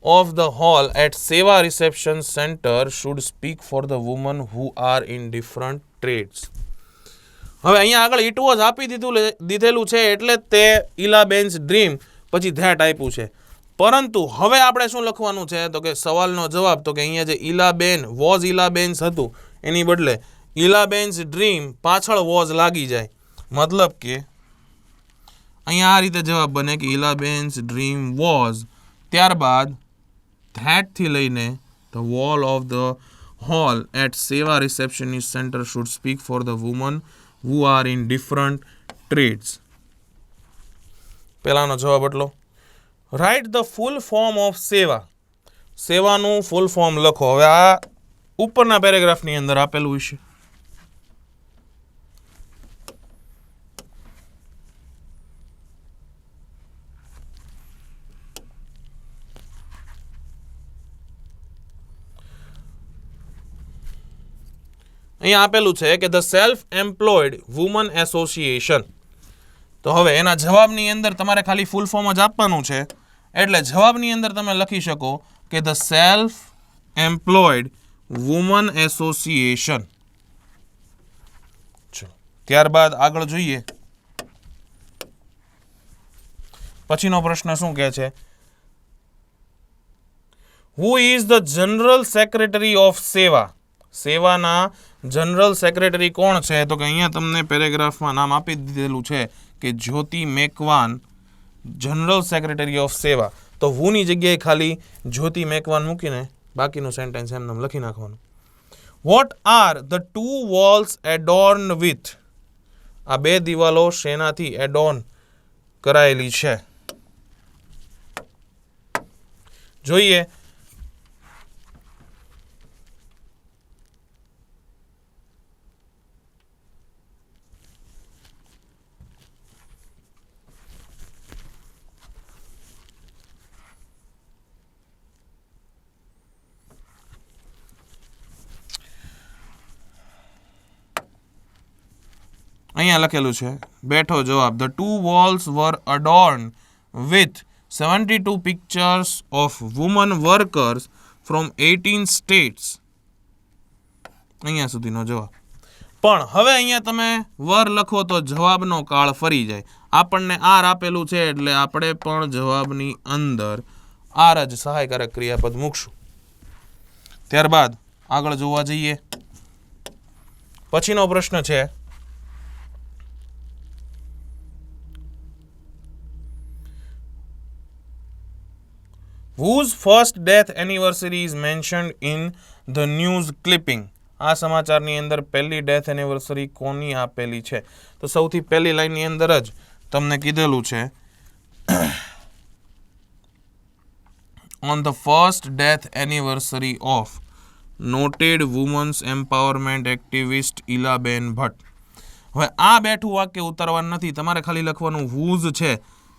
of the hall at Seva Reception Center should speak for the women who are in different trades. હવે અહીંયા આગળ ઇટ વોઝ આપી દીધેલું છે એટલે જ તે ઇલાબેન્સ ડ્રીમ પછી ધેટ આપ્યું છે. પરંતુ હવે આપણે શું લખવાનું છે તો કે સવાલનો જવાબ તો કે અહીંયા જે ઇલાબેન વોઝ ઇલાબેન્સ હતું એની બદલે ઇલાબેન્સ ડ્રીમ પાછળ વોઝ લાગી જાય. મતલબ કે અહીંયા આ રીતે જવાબ બને કે ઇલાબેન્સ ડ્રીમ વોઝ, ત્યારબાદ ધેટથી લઈને the wall of the hall at સેવા receptionist centre should speak for the woman who are in different trades. પહેલાનો જવાબ એટલો. Write the full form of સેવા. સેવાનું ફૂલ ફોર્મ લખો. હવે આ ઉપરના પેરેગ્રાફની અંદર આપેલું છે. અહીંયા આપેલું છે કે the self employed woman association. તો હવે એના જવાબની અંદર તમારે ખાલી ફૂલ ફોર્મ જ આપવાનું છે, એટલે જવાબની અંદર તમે લખી શકો કે the self employed woman association. ત્યારબાદ આગળ જોઈએ. પછીનો પ્રશ્ન શું કહે છે? Who is the general secretary of સેવા. સેવાના જનરલ સેક્રેટરી કોણ છે? તો કે અહીંયા તમને પેરેગ્રાફમાં નામ આપી દીધેલું છે કે જ્યોતિ મેકવાન જનરલ સેક્રેટરી ઓફ સેવા. તો હુની જગ્યાએ ખાલી જ્યોતિ મેકવાન મૂકીને બાકીનું સેન્ટેન્સ એમને લખી નાખવાનું. What are the two walls adorn with. આ બે દિવાલો શેનાથી એડોર્ન કરાયેલી છે? જોઈએ. અહીંયા લખેલું છે બેઠો જવાબ. The two walls were adorn with 72 pictures of woman workers from 18 states. અહીંયા સુધીનો જવાબ. પણ હવે અહીંયા તમે વર લખો તો જવાબનો કાળ ફરી જાય. આપણને આર આપેલું છે એટલે આપણે પણ જવાબની અંદર આર જ સહાયકારક ક્રિયાપદ મૂકશું. ત્યારબાદ આગળ જોવા જઈએ. પછીનો પ્રશ્ન છે whose first death anniversary is mentioned in the news clipping. આ સમાચારની અંદર પહેલી ડેથ એનિવર્સરી કોની આપેલી છે? તો સૌથી પહેલી લાઈનની અંદર જ તમને કીધેલું છે on the first death anniversary of noted women's empowerment activist ઇલાબેન ભટ્ટ. હવે આ બેઠું વાક્ય ઉતારવાનું નથી, તમારે ખાલી લખવાનું whose છે.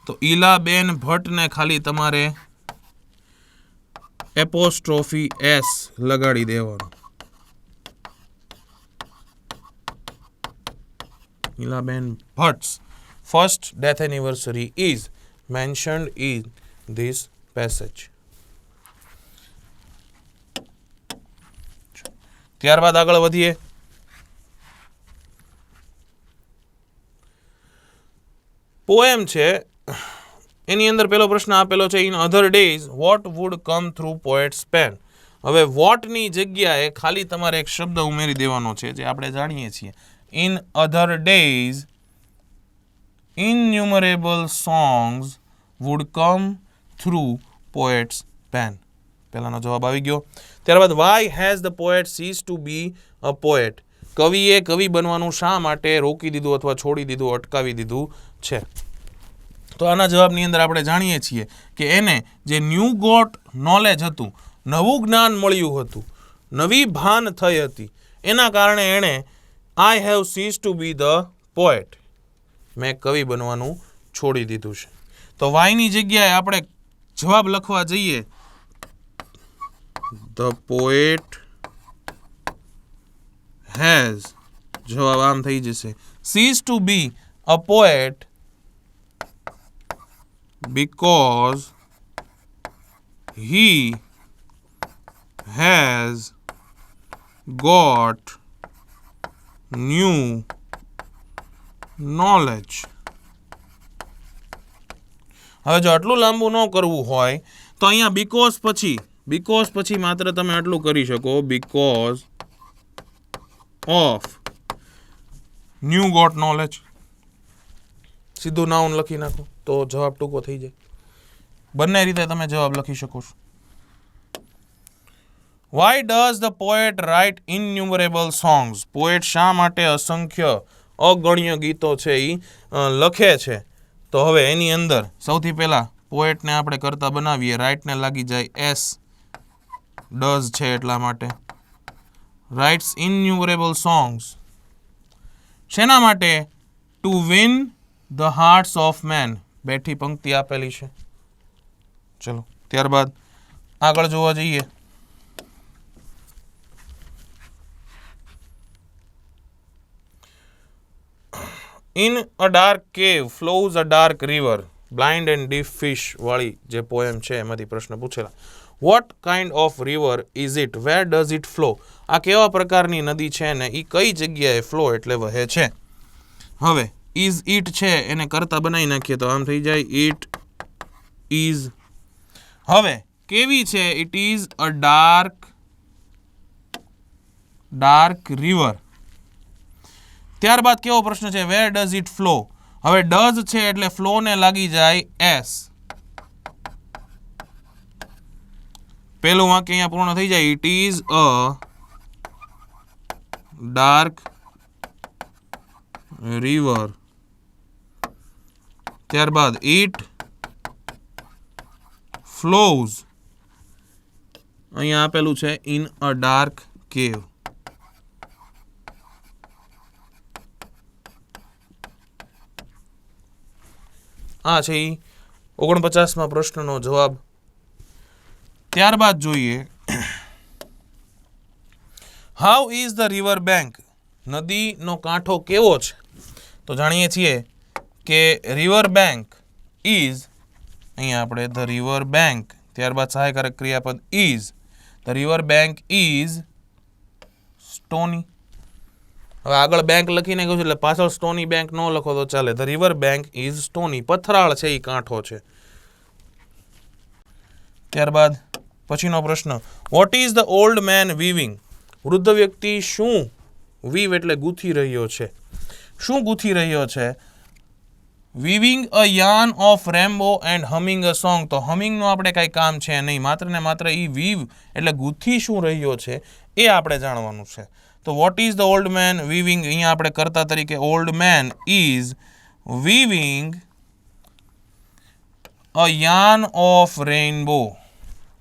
તો ઇલાબેન ભટ્ટને ખાલી તમારે એપોસ્ટ્રોફી એસ લગાડી દેવાનું. ઇલાબેન ભટ્ટ's first death anniversary is mentioned in this passage. ત્યારબાદ આગળ વધીએ. પોએમ છે એની અંદર પેલો પ્રશ્ન આપેલો છે in other days what would come through poets pen. હવે વોટની જગ્યાએ ખાલી તમારે એક શબ્દ ઉમેરી દેવાનો છે જે આપણે જાણીએ છીએ. In other days innumerable songs would come through poets pen. પહેલાનો જવાબ આવી ગયો. ત્યારબાદ why has the poet cease to be a poet. કવિએ કવિ બનવાનું શા માટે રોકી દીધું અથવા છોડી દીધું, અટકાવી દીધું છે? તો આના જવાબની અંદર આપણે જાણીએ છીએ કે એને જે ન્યૂ ગોટ નોલેજ હતું, નવું જ્ઞાન મળ્યું હતું, નવી ભાન થઈ હતી, એના કારણે એણે I have cease to be the poet, મેં કવિ બનવાનું છોડી દીધું છે. તો વાયની જગ્યાએ આપણે જવાબ લખવા જઈએ ધ પોએટ હેઝ, જવાબ આમ થઈ જશે cease to be a poet because he has got new knowledge. હવે જો આટલું લાંબુ ન કરવું હોય તો અહીંયા બીકોઝ પછી માત્ર તમે આટલું કરી શકો, because of new got knowledge. સીધું નાઉન લખી નાખો તો જવાબ ટૂંકો થઈ જાય. બંને રીતે તમે જવાબ લખી શકો છો. Why does the poet write innumerable songs? Poet શા માટે અસંખ્ય અગણ્ય ગીતો છે એ લખે છે? તો હવે એની અંદર સૌથી પહેલા પોએટને આપણે કરતા બનાવીએ. રાઇટને લાગી જાય એસ, ડઝ છે એટલા માટે. રાઇટ્સ ઇન્યુમરેબલ સોંગ્સ શેના માટે? To win the hearts of men. બેઠી પંક્તિ આપેલી છે. ચલો ત્યારબાદ આગળ જોવા જઈએ. In a dark cave flows a dark river. Blind and deaf fish વાળી જે પોએમ છે એમાંથી પ્રશ્ન પૂછેલા. What kind of river is it? Where does it flow? આ કેવા પ્રકારની નદી છે ને એ કઈ જગ્યાએ ફ્લો એટલે વહે છે? હવે ઇઝ ઇટ છે એને કરતા બનાવી નાખીએ તો આમ થઈ જાય ઇટ ઇઝ. હવે કેવી છે? It is a dark river. ત્યારબાદ કેવો પ્રશ્ન છે? વેર ડઝ ઇટ ફ્લો? હવે ડઝ છે એટલે ફ્લો ને લાગી જાય એસ. પેલું વાક્ય અહીંયા પૂર્ણ થઈ જાય. It is a dark river. ત્યારબાદ ઇટ ફ્લોઝ. અહીંયા આપેલું છે ઇન અ ડાર્ક કેવ. આ છે 49માં પ્રશ્નનો જવાબ. ત્યારબાદ જોઈએ how is the river bank? નદીનો કાંઠો કેવો છે? તો જાણીએ છીએ કે રિવર બેંક ઇઝ, અહીંયા આપણે ધ રિવર બેંક, ત્યારબાદ સહાયકારક ક્રિયાપદ is. The river bank is stony. હવે આગળ બેંક લખીને કહ્યું એટલે પાછળ સ્ટોની બેંક ન લખો તો ચાલે. The river bank is stony. પથરાળ છે એ કાંઠો છે. ત્યારબાદ પછીનો પ્રશ્ન what is the old man weaving? વૃદ્ધ વ્યક્તિ શું વીવ એટલે ગૂંથી રહ્યો છે? શું ગૂંથી રહ્યો છે? Weaving a yarn of rainbow and humming a song. તો હમિંગનું આપણે કાંઈ કામ છે નહીં, માત્ર ને માત્ર એ વીવ એટલે ગૂંથી શું રહ્યો છે એ આપણે જાણવાનું છે. તો what is the old man weaving? અહીંયા આપણે કરતા તરીકે old man is weaving a yarn of rainbow.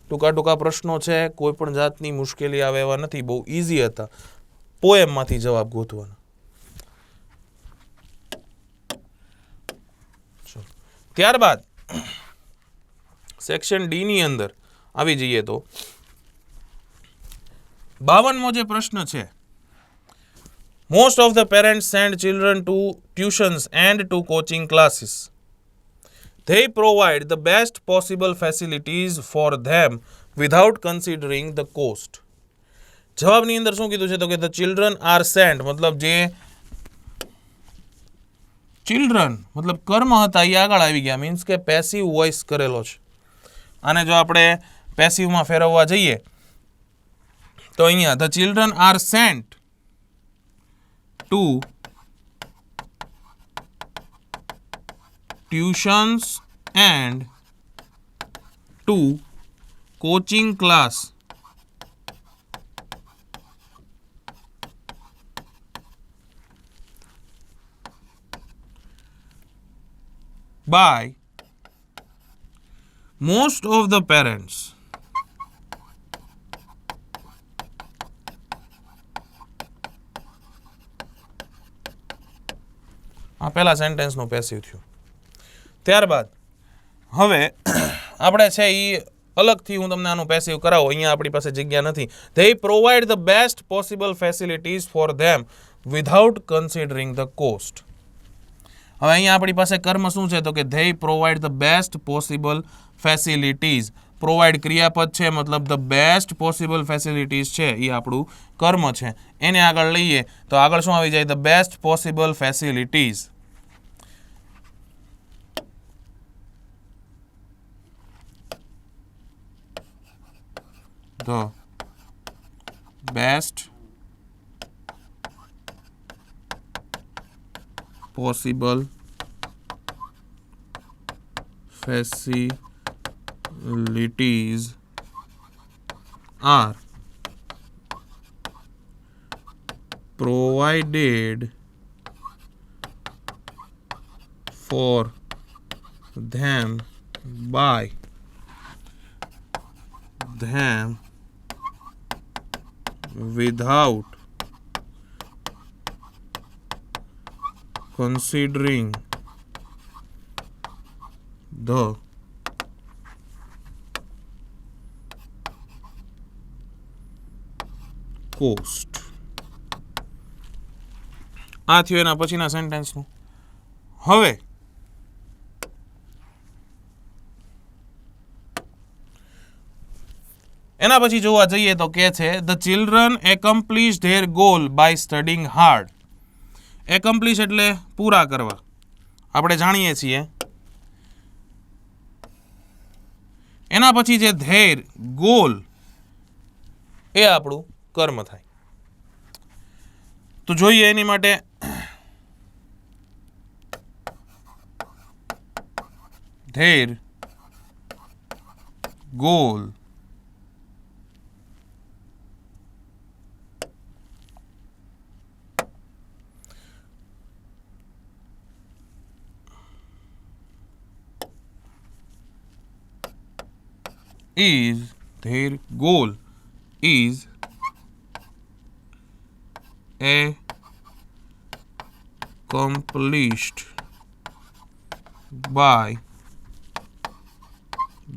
ટૂંકા પ્રશ્નો છે, કોઈ પણ જાતની મુશ્કેલી આવે એવા નથી, બહુ ઇઝી હતા. પોએમમાંથી જવાબ ગોતવાના. ત્યારબાદ સેક્શન ડી ની અંદર આવી જઈએ તો 52મો જે પ્રશ્ન છે, most of the parents send children to tuitions and to coaching classes. They provide the best possible facilities for them without considering the cost. જવાબની અંદર શું કીધું છે? તો કે the children are sent, મતલબ જે ચિલ્ડ્રન મતલબ કર્મ હતા એ આગળ આવી ગયા, મીન્સ કે પેસિવ વોઇસ કરેલો છે. આને જો આપણે પેસિવમાં ફેરવવા જઈએ તો અહીંયા the children are sent to tuitions and to coaching class by most of the parents. આ પહેલા સેન્ટેન્સનું પેસિવ થયું. ત્યારબાદ હવે આપણે છે એ અલગથી હું તમને આનું પેસિવ કરાવું. અહીંયા આપણી પાસે જગ્યા નથી. They provide the best possible facilities for them without considering the cost. હવે અહીંયા આપણી પાસે કર્મ શું છે? તો કે they provide the best possible facilities. Provide ક્રિયાપદ છે, મતલબ ધ બેસ્ટ પોસિબલ ફેસિલિટીઝ છે એ આપણું કર્મ છે. એને આગળ લઈએ તો આગળ શું આવી જાય? The best possible facilities. the best possible facilities are provided for them by them without considering the cost. આ થયું એના પછીના સેન્ટેન્સનું. હવે એના પછી જોવા જઈએ તો કે છે the children accomplish their goal by studying hard. Accomplish એટલે પૂરા કરવા. આપણે જાણીએ છીએ એના પછી જે ધેર ગોલ એ આપણું કર્મ થાય. તો જોઈએ એની માટે there goal is their goal is accomplished by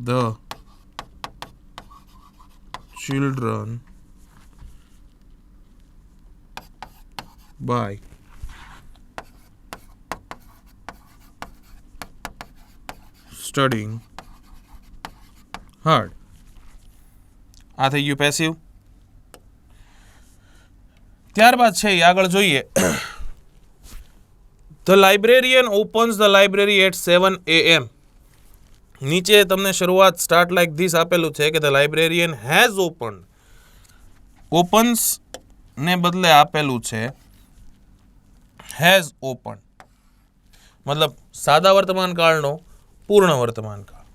the children by studying hard. આ થઈ ગયું પેસિવ. ત્યારબાદ છે આગળ જોઈએ the librarian opens the library at 7 AM. નીચે તમને શરૂઆત સ્ટાર્ટ લાઈક ધીસ આપેલું છે કે the librarian has opened. Opens ને બદલે આપેલું છે હેઝ ઓપન્ડ, મતલબ સાદા વર્તમાન કાળનો પૂર્ણ વર્તમાન કાળ.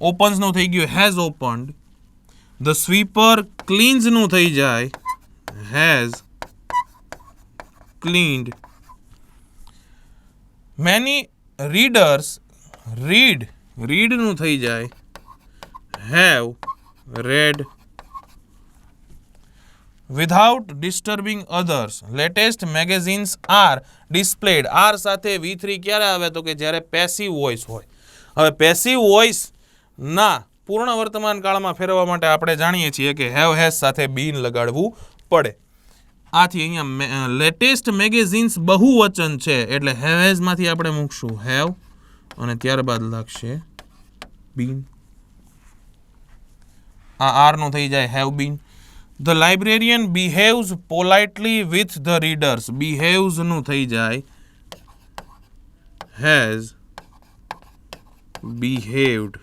ઓપન્સનું થઈ ગયું હેઝ ઓપન્ડ. ધ સ્વીપર ક્લીન્સનું થઈ જાય હેઝ ક્લીન્ડ. મેની રીડર્સ રીડનું થઈ જાય have read. Without disturbing others latest magazines are displayed. Are સાથે V3 ક્યારે આવે તો કે જ્યારે પેસિવ વોઇસ હોય. હવે પેસિવ વોઇસ ના પૂર્ણ વર્તમાન કાળમાં ફેરવવા માટે આપણે જાણીએ છીએ કે હેવ હેઝ સાથે બીન લગાડવું પડે. આથી અહીંયા લેટેસ્ટ મેગેઝિન્સ બહુવચન છે એટલે હેવ હેઝમાંથી આપણે મૂકશું હેવ અને ત્યારબાદ લાગશે બીન. આ આરનું થઈ જાય have been. The librarian behaves politely with the readers. બિહેવ્સનું થઈ જાય હેઝ બિહેવ્ડ.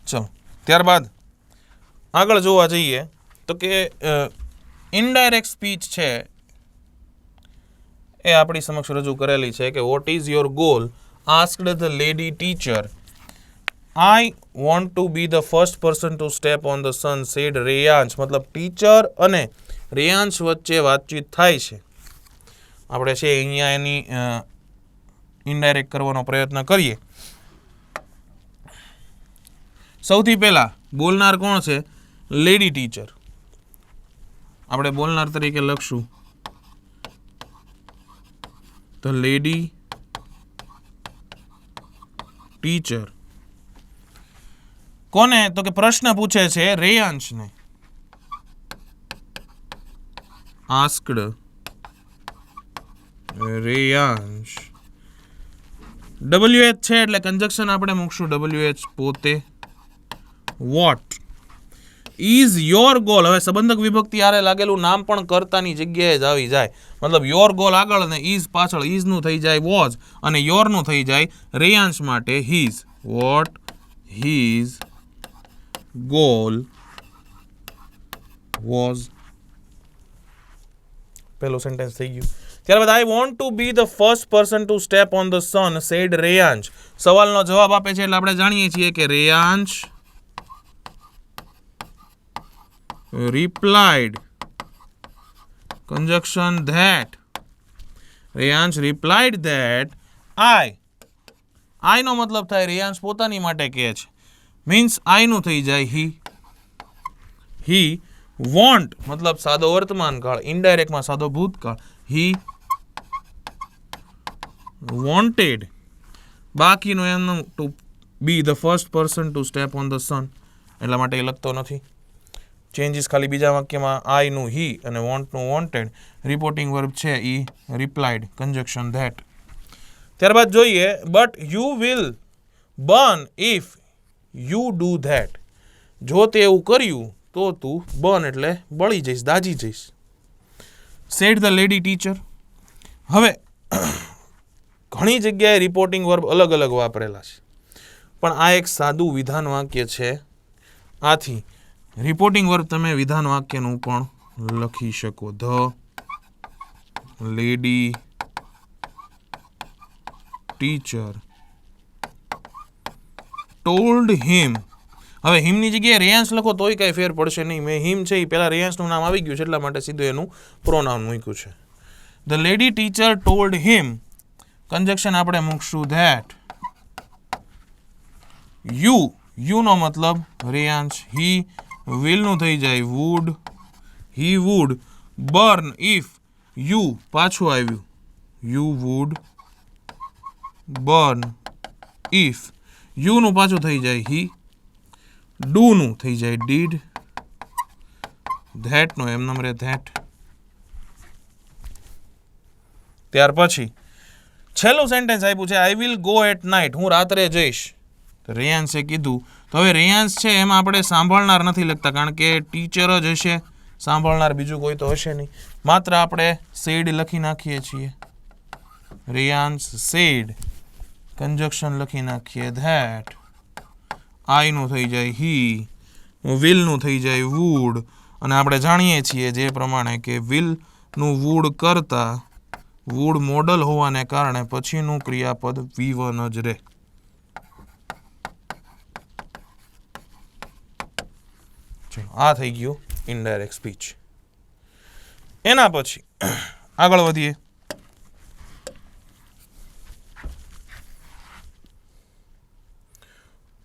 ચલો ત્યારબાદ આગળ જોવા જઈએ તો કે ઇનડાયરેક્ટ સ્પીચ છે એ આપણી સમક્ષ રજૂ કરેલી છે કે what is your goal asked the lady teacher. I want to be the first person to step on the sun said Reyansh. મતલબ ટીચર અને રેયાંશ વચ્ચે વાતચીત થાય છે. આપણે છે અહીંયા એની ઇનડાયરેક્ટ કરવાનો પ્રયત્ન કરીએ. સૌથી પહેલા બોલનાર કોણ છે? Lady teacher. આપણે બોલનાર તરીકે લખશું ધ લેડી ટીચર. કોને? તો કે પ્રશ્ન પૂછે છે રેયાંશને. આસ્ક્ડ રેયાંશ. WH છે એટલે કંજક્શન આપણે મૂકશું WH પોતે. Vote is your goal. હવે સંબંધક વિભક્તિ આરે લાગેલું નામ પણ કર્તાની જગ્યાએ જ આવી જાય. મતલબ યોર ગોલ આગળ ને ઇઝ પાછળ. ઇઝનું થઈ જાય વોઝ અને યોરનું થઈ જાય રેયાંશ માટે his. What his goal was. પહેલું સેન્ટેન્સ થઈ ગયું. ત્યારબાદ I want to be the first person to step on the sun said Reyansh. સવાલનો જવાબ આપે છે એટલે આપણે જાણીએ છીએ કે Reyansh replied conjunction that. Reyansh replied that I નો મતલબ થાય રેયાંશ પોતાની માટે કહે છે, મીન્સ I નું થઈ જાય he વોન્ટ મતલબ સાદો વર્તમાન કાળ, ઇનડાયરેક્ટમાં સાદો ભૂતકાળ. he wanted બાકીનું એમનું to be the first person to step on the sun, એટલા માટે એ લખતો નથી. ચેન્જીસ ખાલી બીજા વાક્યમાં આઈ નું હી અને વોન્ટનું વોન્ટેડ. રિપોર્ટિંગ વર્બ છે ઈ રિપ્લાઇડ કંજક્શન ધેટ. ત્યારબાદ જોઈએ but you will burn if you do that. જો તે એવું કર્યું તો તું બર્ન એટલે બળી જઈશ, દાજી જઈશ. Said the lady teacher. હવે ઘણી જગ્યાએ રિપોર્ટિંગ વર્બ અલગ અલગ વાપરેલા છે, પણ આ એક સાદું વિધાન વાક્ય છે. આથી રિપોર્ટિંગ વર્બ તમે વિધાન વાક્યનું પણ લખી શકો. ધ લેડી ટીચર ટોલ્ડ હિમ. હવે હિમની જગ્યાએ રેયાંશ લખો તોય કાંઈ ફેર પડશે નહીં. મેં હિમ છે એ પહેલાં રેયાંશનું નામ આવી ગયું છે એટલા માટે સીધું એનું પ્રોનાઉન મૂક્યું છે. The lady teacher told him. Conjunction આપણે મૂકશું ધેટ. યુ નો મતલબ રેયાંશ. હી વિલનું થઈ જાય would. He would burn if you પાછું આવ્યું યુ વુડ બર્ન ઇફ. યુનું પાછું થઈ જાય હી. ડુનું થઈ જાય ડીડ. ધેટનું એમ નંબરે ધેટ. ત્યાર પછી છેલ્લું સેન્ટેન્સ આપ્યું છે I will go at night. હું રાત્રે જઈશ. રેયાંશે કીધું. તો હવે રેયાંશ છે એમાં આપણે સાંભળનાર નથી લખતા, કારણ કે ટીચર જ હશે, સાંભળનાર બીજું કોઈ તો હશે નહીં. માત્ર આપણે સેડ લખી નાખીએ છીએ. રેયાંશ સેડ. કંજક્શન લખી નાખીએ ધેટ. આઈનું થઈ જાય હી. વિલનું થઈ જાય વુડ. અને આપણે જાણીએ છીએ જે પ્રમાણે કે વિલનું વુડ કરતા વુડ મોડલ હોવાને કારણે પછીનું ક્રિયાપદ V1 જ રહે. આ થઈ ગયું ઇનડાયરેક્ટ સ્પીચ. એના પછી આગળ વધીએ.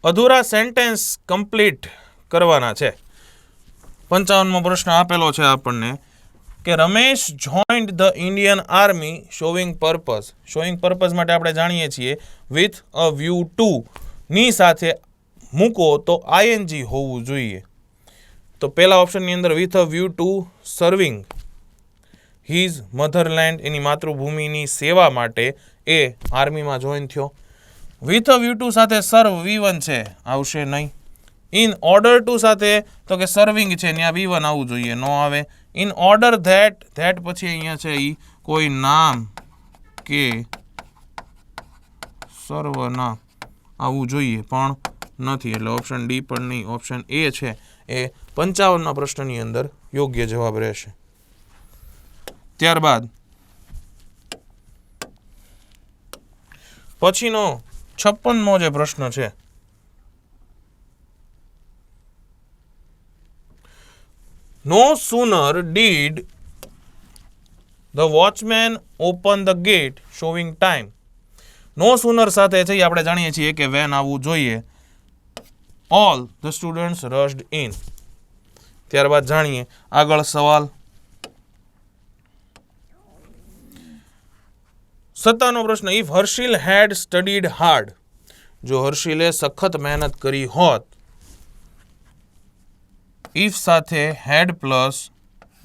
અધૂરા સેન્ટેન્સ કમ્પ્લીટ કરવાના છે. 55મો પ્રશ્ન આપેલો છે આપણને કે Ramesh joined the Indian army showing purpose. Showing purpose માટે આપણે જાણીએ છીએ વિથ અ વ્યૂ ટુ ની સાથે મૂકો તો આઈએનજી હોવું જોઈએ. તો પહેલા ઓપ્શનની અંદર with a view to serving his motherland, એની માતૃભૂમિની સેવા માટે એ આર્મીમાં જોઈન થયો. વિથ અ વ્યૂ ટુ સાથે સર્વ V1 છે, આવશે નહીં. ઇન ઓર્ડર ટુ સાથે તો કે સર્વિંગ છે ત્યાં V1 આવવું જોઈએ, નો આવે. ઇન ઓર્ડર ધેટ પછી અહીંયા છે એ કોઈ નામ કે સર્વનામ આવવું જોઈએ પણ નથી, એટલે ઓપ્શન ડી પણ નહીં. ઓપ્શન એ છે એ 55ના પ્રશ્નની અંદર યોગ્ય જવાબ રહેશે. ત્યારબાદ પછીનો 56મો જે પ્રશ્ન છે, નો sooner did the watchman open the gate showing time. No sooner સાથે છે આપણે જાણીએ છીએ કે when આવવું જોઈએ. all the students rushed in. ત્યારબાદ જાણીએ આગળ સવાલ. 57નો પ્રશ્ન if Harshil had studied hard. જો હર્ષિલે સખત મહેનત કરી હોત. ઇફ સાથે હેડ પ્લસ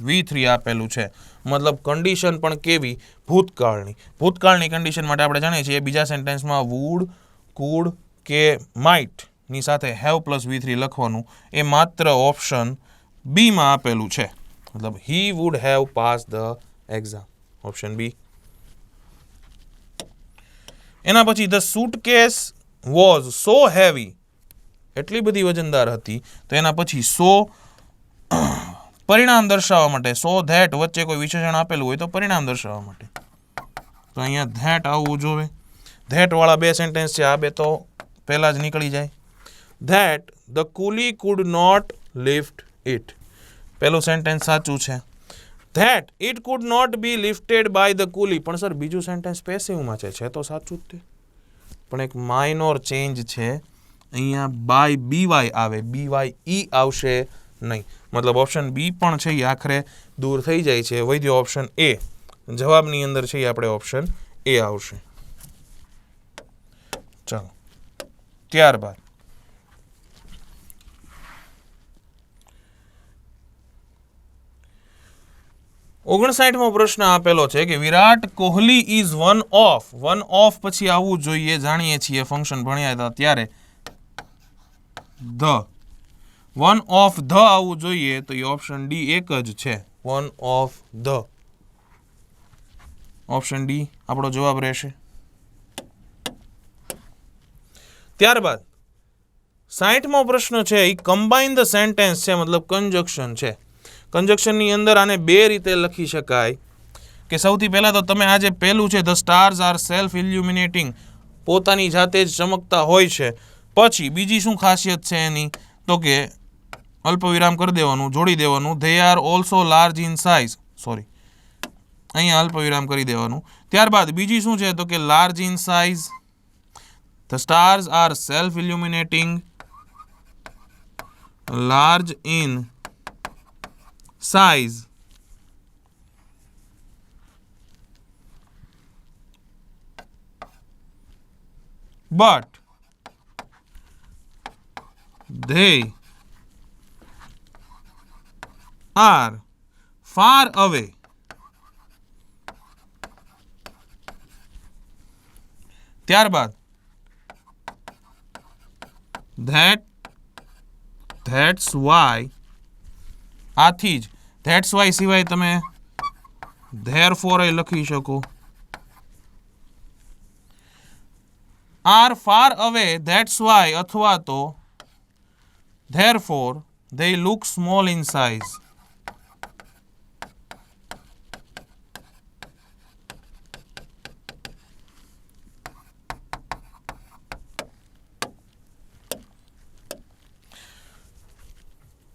V3 આપેલું છે, મતલબ કન્ડિશન પણ કેવી? ભૂતકાળની. ભૂતકાળની કન્ડિશન માટે આપણે જાણીએ છીએ બીજા સેન્ટેન્સમાં વુડ, કુડ કે માઇટ ની સાથે હેવ પ્લસ V3 લખવાનું. એ માત્ર ઓપ્શન બી માં આપેલું છે, મતલબ he would have pass the exam. Option B. એના પછી the suitcase was so heavy એટલી બધી વજનદાર હતી તો એના પછી સો પરિણામ દર્શાવવા માટે, સો ધેટ વચ્ચે કોઈ વિશેષણ આપેલું હોય તો પરિણામ દર્શાવવા માટે. તો અહીંયા ધેટ આવવું જોવે. ધેટ વાળા બે સેન્ટેન્સ છે, આ બે તો પહેલા જ નીકળી જાય. That the coolie could not lift it, પહેલું સેન્ટેન્સ સાચું છે. That it could not be lifted by the coolie, પણ સર બીજું સેન્ટેન્સ પેસિવમાં છે તો સાચું જ તે, પણ એક માઇનોર ચેન્જ છે. અહીંયા બાય બીવાય આવે, બીવાય ઈ આવશે નહીં, મતલબ ઓપ્શન બી પણ છે એ આખરે દૂર થઈ જાય છે. વધ્યો ઓપ્શન એ, જવાબની અંદર છે આપણે ઓપ્શન એ આવશે. ચાલો ત્યારબાદ 59મો પ્રશ્ન આપેલો છે કે Virat Kohli is one of પછી આવવું જોઈએ, જાણીએ છીએ ફંક્શન ભણ્યા હતા ત્યારે ધ, વન ઓફ ધ આવવું જોઈએ તો એ ઓપ્શન ડી એક જ છે, one of the, option D આપણો જવાબ રહેશે. ત્યારબાદ 60મો પ્રશ્ન છે એ કમ્બાઇન ધ સેન્ટેન્સ છે, મતલબ કંજક્શન છે. કંજક્શનની અંદર આને બે રીતે લખી શકાય કે સૌથી પહેલા તો તમે આ જે પહેલું છે ધ સ્ટાર્સ આર સેલ્ફ ઇલ્યુમિનેટિંગ, પોતાની જાતે જ ચમકતા હોય છે. પછી બીજી શું ખાસિયત છે એની તો કે અલ્પવિરામ કરી દેવાનું, જોડી દેવાનું, they are also large in size, sorry અહીંયા અલ્પવિરામ કરી દેવાનું. ત્યારબાદ બીજી શું છે તો કે large in size, the stars are self illuminating, large in size, but they are far away. ત્યારબાદ that's why, આથી જ ધેટ્સ વાય સિવાય તમે ધેરફોર એ લખી શકો. Are far away that's why અથવા તો therefore they look small in size.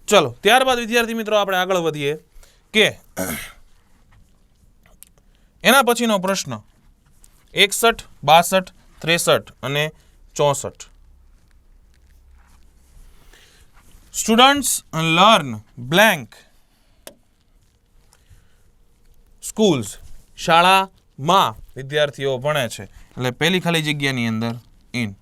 ચલો ત્યારબાદ વિદ્યાર્થી મિત્રો આપણે આગળ વધીએ કે એના પછીનો પ્રશ્ન 61, 62, 63 અને 64. સ્ટુડન્ટ્સ લર્ન બ્લેન્ક સ્કૂલ્સ, શાળામાં વિદ્યાર્થીઓ ભણે છે, એટલે પહેલી ખાલી જગ્યાની અંદર ઇન.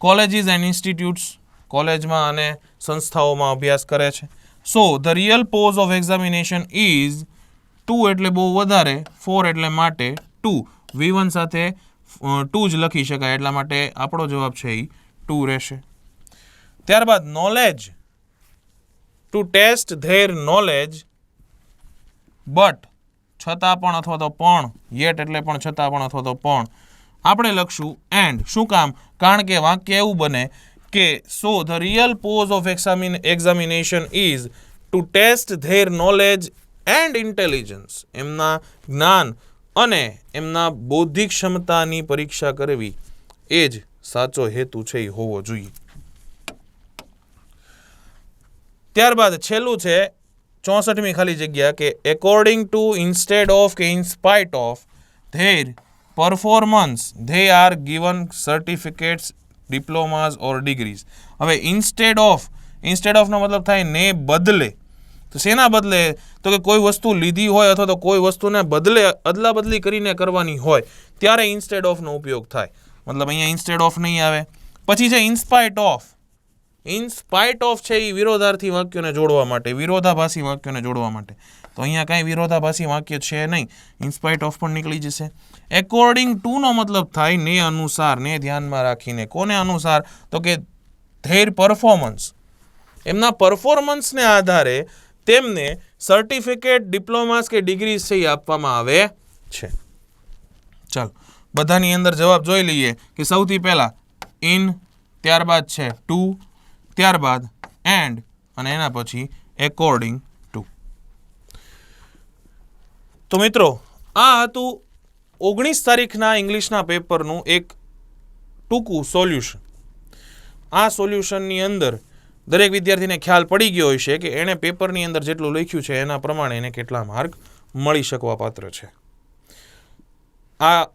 કોલેજીસ એન્ડ ઇન્સ્ટિટ્યૂટ્સ, કોલેજમાં અને સંસ્થાઓમાં અભ્યાસ કરે છે. So the real purpose of examination is 2 એટલે બહુ વધારે, 4 એટલે માટે 2, V1 સાથે 2 જ લખી શકાય એટલા માટે આપણો જવાબ છે એ 2 રહેશે. ત્યારબાદ knowledge, to test their knowledge, but છતાં પણ અથવા તો પણ, યેટ એટલે પણ છતાં પણ અથવા તો પણ, આપણે લખશું એન્ડ. શું કામ? કારણ કે વાક્ય એવું બને કે so the real purpose of examination is to test their knowledge and intelligence, એમના જ્ઞાન અને એમના બૌદ્ધિક ક્ષમતાની પરીક્ષા કરવી એ જ સાચો હેતુ છે એ હોવો જોઈએ. ત્યારબાદ છેલ્લું છે 64મી ખાલી જગ્યા કે એકોર્ડિંગ ટુ, ઇન્સ્ટેડ ઓફ કે in spite of their performance they are given certificates, diplomas or degrees. હવે ઇન્સ્ટેડ ઓફનો મતલબ થાય ને બદલે. તો શેના બદલે? તો કે કોઈ વસ્તુ લીધી હોય અથવા તો કોઈ વસ્તુને બદલે અદલા બદલી કરીને કરવાની હોય ત્યારે ઇન્સ્ટેડ ઓફનો ઉપયોગ થાય. મતલબ અહીંયા ઇન્સ્ટેડ ઓફ નહીં આવે. પછી છે ઇનસ્પાઇટ ઓફ. ઇનસ્પાઇટ ઓફ છે એ વિરોધાર્થી વાક્યોને જોડવા માટે, વિરોધાભાસી વાક્યોને જોડવા માટે. તો અહીંયા કાંઈ વિરોધાભાસી વાક્ય છે નહીં, ઇનસ્પાઇટ ઓફ પણ નીકળી જશે. એકોર્ડિંગ ટુનો મતલબ થાય ને અનુસાર, ને ધ્યાનમાં રાખીને. કોને અનુસાર? તો કે ધેર પરફોર્મન્સ, એમના પરફોર્મન્સને આધારે તેમને સર્ટિફિકેટ, ડિપ્લોમાસ કે ડિગ્રી છે એ આપવામાં આવે છે. ચાલો બધાની અંદર જવાબ જોઈ લઈએ કે સૌથી પહેલા ઇન ત્યારબાદ છે ટુ, ત્યારબાદ એન્ડ અને એના પછી એકોર્ડિંગ ટુ. તો મિત્રો આ હતું 19 તારીખના ઇંગ્લિશના પેપરનું એક ટૂંકું સોલ્યુશન. આ સોલ્યુશનની અંદર દરેક વિદ્યાર્થીને ખ્યાલ પડી ગયો હશે કે એણે પેપરની અંદર જેટલું લખ્યું છે એના પ્રમાણે એને કેટલા માર્ક મળી શકવા પાત્ર છે. આ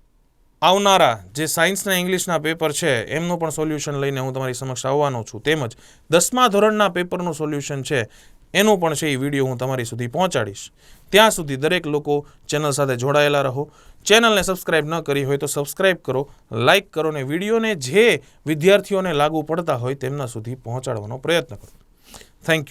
આવનારા જે સાયન્સના ઇંગ્લિશના પેપર છે એમનું પણ સોલ્યુશન લઈને હું તમારી સમક્ષ આવવાનો છું. તેમજ 10મા ધોરણના પેપરનું સોલ્યુશન છે એનું પણ છે એ વિડીયો હું તમારી સુધી પહોંચાડીશ. ત્યાં સુધી દરેક લોકો ચેનલ સાથે જોડાયેલા રહો. ચેનલને સબસ્ક્રાઇબ ન કરી હોય તો સબસ્ક્રાઇબ કરો, લાઇક કરો અને વિડીયોને જે વિદ્યાર્થીઓને લાગુ પડતા હોય તેમના સુધી પહોંચાડવાનો પ્રયત્ન કરો. Thank you.